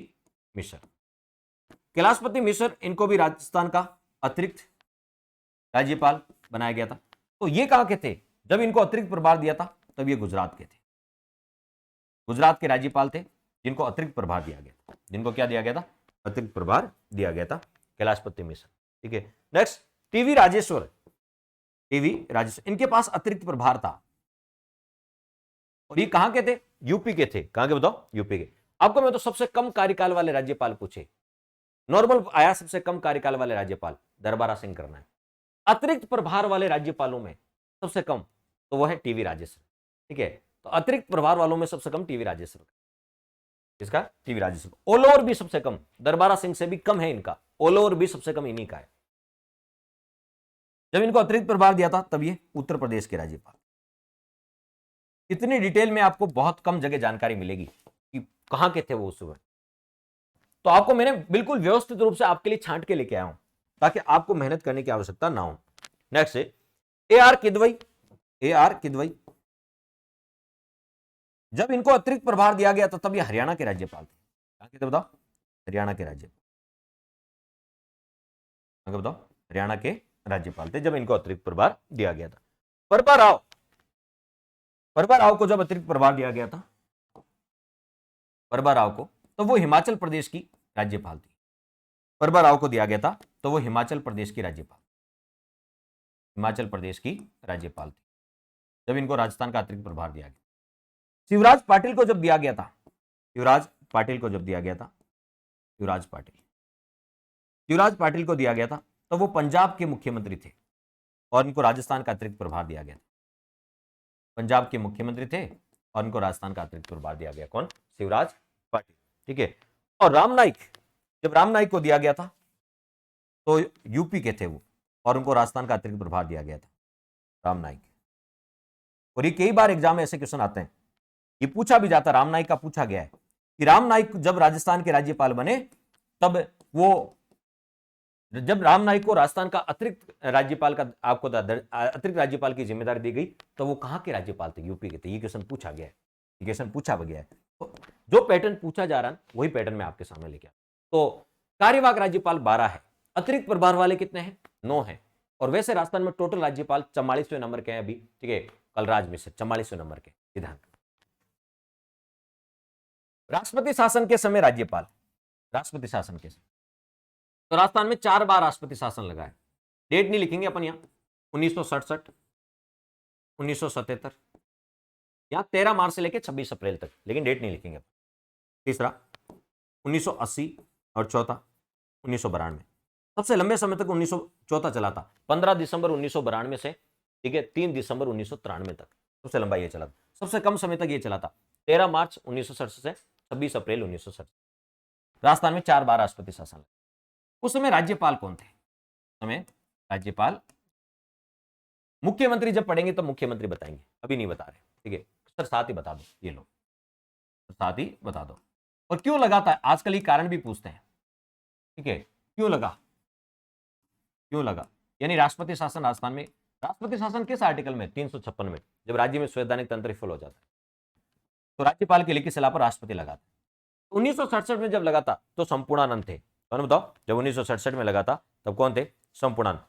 मिश्र, कैलाशपति मिश्र, इनको भी राजस्थान का अतिरिक्त राज्यपाल बनाया गया था। तो ये कहां के थे, जब इनको अतिरिक्त प्रभार दिया था तब ये गुजरात के थे। गुजरात के राज्यपाल थे जिनको अतिरिक्त प्रभार दिया गया था, जिनको क्या दिया गया था, अतिरिक्त प्रभार दिया गया था, कैलाशपति मिश्र, ठीक है। Next TV Rajeshwar, TV Rajeshwar, इनके पास अतिरिक्त प्रभार था और ये कहां के थे, यूपी के थे। कहां के बताओ, यूपी के। आपको मैं तो सबसे कम कार्यकाल वाले राज्यपाल पूछे, नॉर्मल आया सबसे कम कार्यकाल वाले राज्यपाल, दरबारा सिंह करना है। अतिरिक्त प्रभार वाले राज्यपालों में सबसे कम तो वह है टीवी राजेश्वर, ठीक है। तो अतिरिक्त प्रभार वालों में सबसे कम टीवी राजेश्वर, इसका टीवी राजेश्वर। ऑल ओवर भी सबसे कम, दरबारा सिंह से भी कम है इनका, ऑल ओवर भी सबसे कम इन्हीं का है। जब इनको अतिरिक्त प्रभार दिया था तब ये उत्तर प्रदेश के राज्यपाल। इतनी डिटेल में आपको बहुत कम जगह जानकारी मिलेगी कि कहां के थे वो उस वक्त। तो आपको मैंने बिल्कुल व्यवस्थित रूप से आपके लिए छांट के लेके आया हूं ताकि आपको मेहनत करने की आवश्यकता ना हो। नेक्स्ट है A R Kidwai, A R Kidwai, जब इनको अतिरिक्त प्रभार दिया गया था तब ये हरियाणा के राज्यपाल थे। कहां के थे बताओ, हरियाणा के राज्यपाल, बताओ, हरियाणा के राज्यपाल थे जब इनको अतिरिक्त प्रभार दिया गया था। प्रभा राव, प्रभा राव को जब अतिरिक्त प्रभार दिया गया था प्रभा राव को, तो वो हिमाचल प्रदेश की राज्यपाल थी। प्रभा राव को दिया गया था तो वो हिमाचल प्रदेश की राज्यपाल, हिमाचल प्रदेश की राज्यपाल थी जब इनको राजस्थान का अतिरिक्त प्रभार दिया गया। शिवराज पाटिल को जब दिया गया था, शिवराज पाटिल को जब दिया गया था, शिवराज पाटिल को दिया गया था तो वो पंजाब के मुख्यमंत्री थे और इनको राजस्थान का अतिरिक्त प्रभार दिया गया था। पंजाब के मुख्यमंत्री थे और इनको राजस्थान का अतिरिक्त प्रभार दिया गया। कौन? शिवराज पाटिल। ठीक है। और राम नाईक, जब राम नाईक को दिया गया था तो यूपी के थे वो और उनको राजस्थान का अतिरिक्त प्रभार दिया गया था, राम नाईक। और ये कई बार एग्जाम में ऐसे क्वेश्चन आते हैं, ये पूछा भी जाता, राम नाईक का पूछा गया है कि राम नाईक जब राजस्थान के राज्यपाल बने तब वो, जब राम नाईक को राजस्थान का अतिरिक्त राज्यपाल का आपको अतिरिक्त राज्यपाल की जिम्मेदारी दी गई तो वो कहां के राज्यपाल थे? यूपी के थे। ये क्वेश्चन पूछा गया है, ये क्वेश्चन पूछा गया है। तो जो पैटर्न पूछा जा रहा है वही पैटर्न मैं आपके सामने लेके आया। तो कार्यवाहक राज्यपाल 12 है, अतिरिक्त प्रभार वाले कितने हैं? 9 है। और वैसे राजस्थान में टोटल राज्यपाल 44वें नंबर के हैं अभी। ठीक है, कलराज मिश्र 44वें नंबर के विधान। राष्ट्रपति शासन के समय राज्यपाल, राष्ट्रपति शासन के समय तो राजस्थान में 4 बार राष्ट्रपति शासन लगा है। डेट नहीं लिखेंगे अपन यहां, 1967, 1977, यहां 13 मार्च से लेकर 26 अप्रैल तक, लेकिन डेट नहीं लिखेंगे। तीसरा 1980 और चौथा 1992। सबसे लंबे समय तक 1914 चला था, 15 दिसंबर 1992 से, ठीक है, 3 दिसंबर 1993 तक सबसे लंबा ये चला था। सबसे कम समय तक ये चला था 13 मार्च 1967 से 26 अप्रैल 1967। राजस्थान में 4 बार राष्ट्रपति शासन। उस समय राज्यपाल कौन थे? समय राज्यपाल, मुख्यमंत्री जब पढ़ेंगे तब मुख्यमंत्री बताएंगे, अभी नहीं बता रहे। ठीक है सर, साथ ही बता दो, ये लो साथ ही बता दो। और क्यों लगाता है आजकल, ये कारण भी पूछते हैं। ठीक है, क्यों लगा, क्यों लगा? यानी राष्ट्रपति शासन राजस्थान में, राष्ट्रपति शासन किस आर्टिकल में? 356 में, जब राज्य में संवैधानिक तंत्र विफल हो जाता है तो राज्यपाल की लिखित सलाह पर राष्ट्रपति लगाता है। 1967 में जब लगा था तो संपूर्णानंद थे। कौन बताओ? जब 1967 में लगा था तब कौन थे? संपूर्णानंद।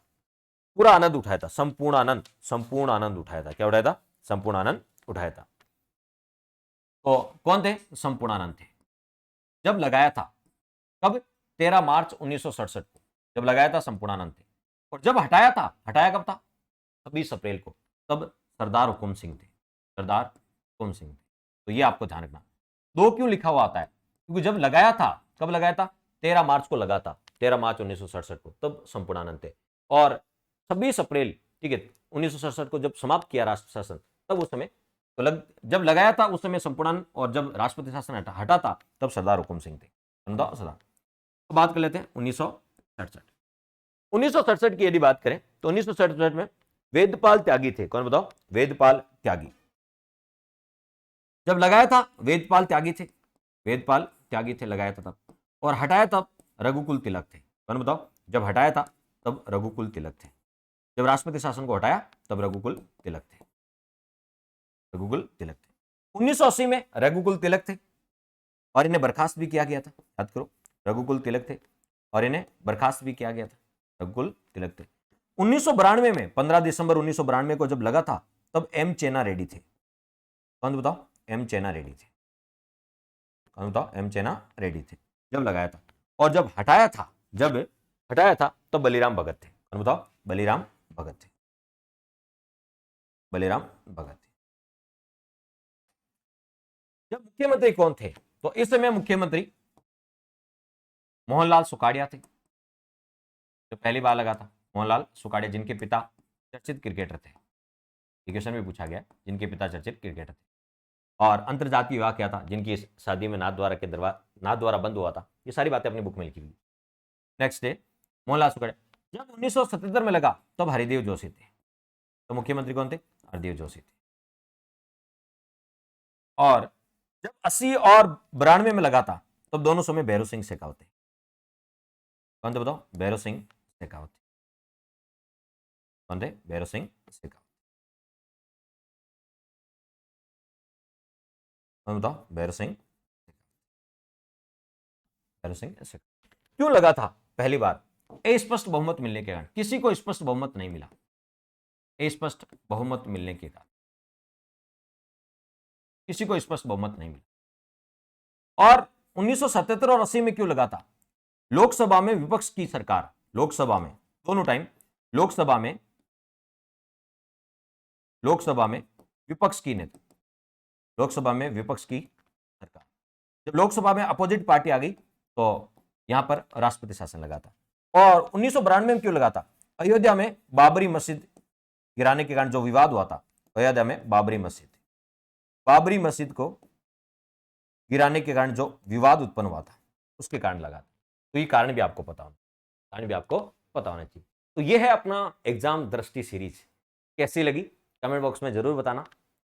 पूरा आनंद उठाया था, संपूर्णानंद, संपूर्ण आनंद उठाया था। क्या उठाया था? संपूर्ण आनंद उठाया था। तो कौन थे? संपूर्णानंद थे। जब लगाया था कब? 13 मार्च 1967 को जब लगाया था संपूर्णानंद थे। और जब हटाया था, हटाया कब था? 26 अप्रैल को, तब सरदार हुकुम सिंह थे, सरदार हुकुम सिंह थे। तो ये आपको ध्यान रखना। 2 क्यों लिखा हुआ आता है? क्योंकि जब लगाया था, कब लगाया था? 13 मार्च को लगा था, 13 मार्च 1967 को, तब संपूर्णानंद थे। और 26 अप्रैल, ठीक है, 1967 को जब समाप्त किया राष्ट्र शासन, तब उस समय तो जब लगाया था उस समय संपूर्णानंद, और जब राष्ट्रपति शासन हटा था तब सरदार हुकुम सिंह थे। सरदार। तो बात कर लेते हैं 1967। 1967 की यदि बात करें तो 1967 में वेदपाल त्यागी थे। कौन बताओ? वेदपाल त्यागी। जब लगाया था वेदपाल त्यागी थे, वेदपाल त्यागी थे, लगाया था तब। और हटाया तब रघुकुल तिलक थे। कौन बताओ? जब हटाया था तब रघुकुल तिलक थे। जब राष्ट्रपति शासन को हटाया तब रघुकुल तिलक थे, रघुकुल तिलक थे। 1980 में रघुकुल तिलक थे और इन्हें बर्खास्त भी किया गया था। याद करो, रघुकुल तिलक थे और इन्हें बर्खास्त भी किया गया था, रघुकुल तिलक थे। 1992 में 15 दिसंबर 1992 को जब लगा था तब एम चेना रेड्डी थे। कौन बताओ? एम चेना रेड्डी थे। कौन बताओ? एम चेना रेड्डी थे जब लगाया था। और जब हटाया था, जब हटाया था तब बलीराम भगत थे। कौन बताओ? बलीराम भगत थे, बलीराम भगत थे। जब मुख्यमंत्री कौन थे? तो इस समय मुख्यमंत्री मोहनलाल सुखाड़िया थे। जो पहली बार लगा था मोहनलाल सुखाड़िया, जिनके पिता चर्चित क्रिकेटर थे। क्वेश्चन भी पूछा गया, जिनके पिता चर्चित क्रिकेटर थे। और अंतरजातीय विवाह क्या था? जिनकी शादी में नाथ द्वारा बंद हुआ था। ये सारी बातें अपनी बुक में लिखी हुई। Next day Mohanlal Sukhadia. जब 1977 में लगा तब हरिदेव जोशी थे। तो मुख्यमंत्री कौन थे? हरिदेव जोशी थे। और जब 80 और 92 में लगा था तब दोनों समय भैरव सिंह शेखावत थे। कौन थे बताओ? भैरव सिंह शेखावत। कौन थे? भैरव सिंह शेखावत। कौन बताओ? भैरव सिंह, भैरव सिंह शेखावत। क्यों लगा था पहली बार? स्पष्ट बहुमत मिलने के कारण। किसी को स्पष्ट बहुमत नहीं मिला, स्पष्ट बहुमत मिलने के कारण किसी को स्पष्ट बहुमत नहीं मिला। और 1977 और 80 में क्यों लगा था? लोकसभा में विपक्ष की सरकार, लोकसभा में दोनों टाइम, लोकसभा में विपक्ष की नेता, लोकसभा में विपक्ष की सरकार। जब लोकसभा में अपोजिट पार्टी आ गई तो यहां पर राष्ट्रपति शासन लगा था। और 1992 में क्यों लगा था? अयोध्या में बाबरी मस्जिद गिराने के कारण जो विवाद हुआ था, अयोध्या में बाबरी मस्जिद को गिराने के कारण जो विवाद उत्पन्न हुआ था उसके कारण लगा था। तो ये कारण भी आपको पता होना चाहिए। तो ये है अपना एग्जाम दृष्टि सीरीज। कैसी लगी कमेंट बॉक्स में जरूर बताना,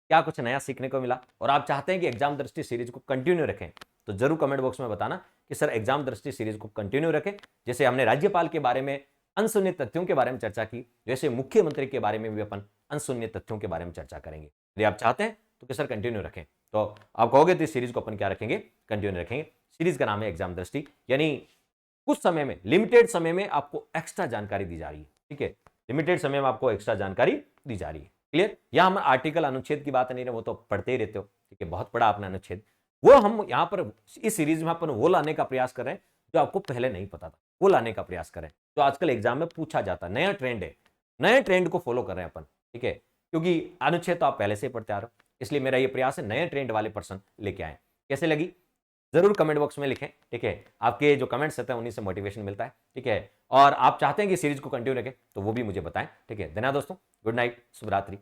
क्या कुछ नया सीखने को मिला, और आप चाहते हैं कि एग्जाम दृष्टि सीरीज को कंटिन्यू रखें तो जरूर कमेंट बॉक्स में बताना कि सर एग्जाम दृष्टि सीरीज को कंटिन्यू रखें। जैसे हमने राज्यपाल के बारे में अनसुने तथ्यों के बारे में चर्चा की, वैसे मुख्यमंत्री के बारे में भी अपन अनसुने तथ्यों के बारे में चर्चा करेंगे। यदि आप चाहते हैं तो कि सर कंटिन्यू रखें, तो आप कहोगे तो इस सीरीज को अपन क्या रखेंगे? कंटिन्यू रखेंगे। सीरीज का नाम है एग्जाम दृष्टि, यानी कुछ समय में, लिमिटेड समय में आपको एक्स्ट्रा जानकारी दी जा रही है। ठीक है, लिमिटेड समय में आपको एक्स्ट्रा जानकारी दी जा रही है। क्लियर? यहां हम आर्टिकल अनुच्छेद की बात नहीं रहे, वो तो पढ़ते ही रहते हो। ठीक है, बहुत बड़ा आपने अनुच्छेद, वो हम यहां पर इस सीरीज में अपन वो लाने का प्रयास कर रहे हैं जो आपको पहले नहीं पता था, वो लाने का प्रयास करें जो आजकल एग्जाम में पूछा जाता है। नया ट्रेंड है, नए ट्रेंड को फॉलो कर रहे हैं अपन। ठीक है, क्योंकि अनुच्छेद तो आप पहले से पढ़ते आ रहे हो, इसलिए मेरा ये प्रयास है नए ट्रेंड वाले पर्सन लेके आए। कैसे लगी जरूर कमेंट बॉक्स में लिखें। ठीक है, आपके जो कमेंट्स रहते हैं उन्हीं से मोटिवेशन मिलता है। ठीक है, और आप चाहते हैं कि सीरीज को कंटिन्यू रखें तो वो भी मुझे बताएं। ठीक है, धन्यवाद दोस्तों, गुड नाइट, शुभ रात्रि।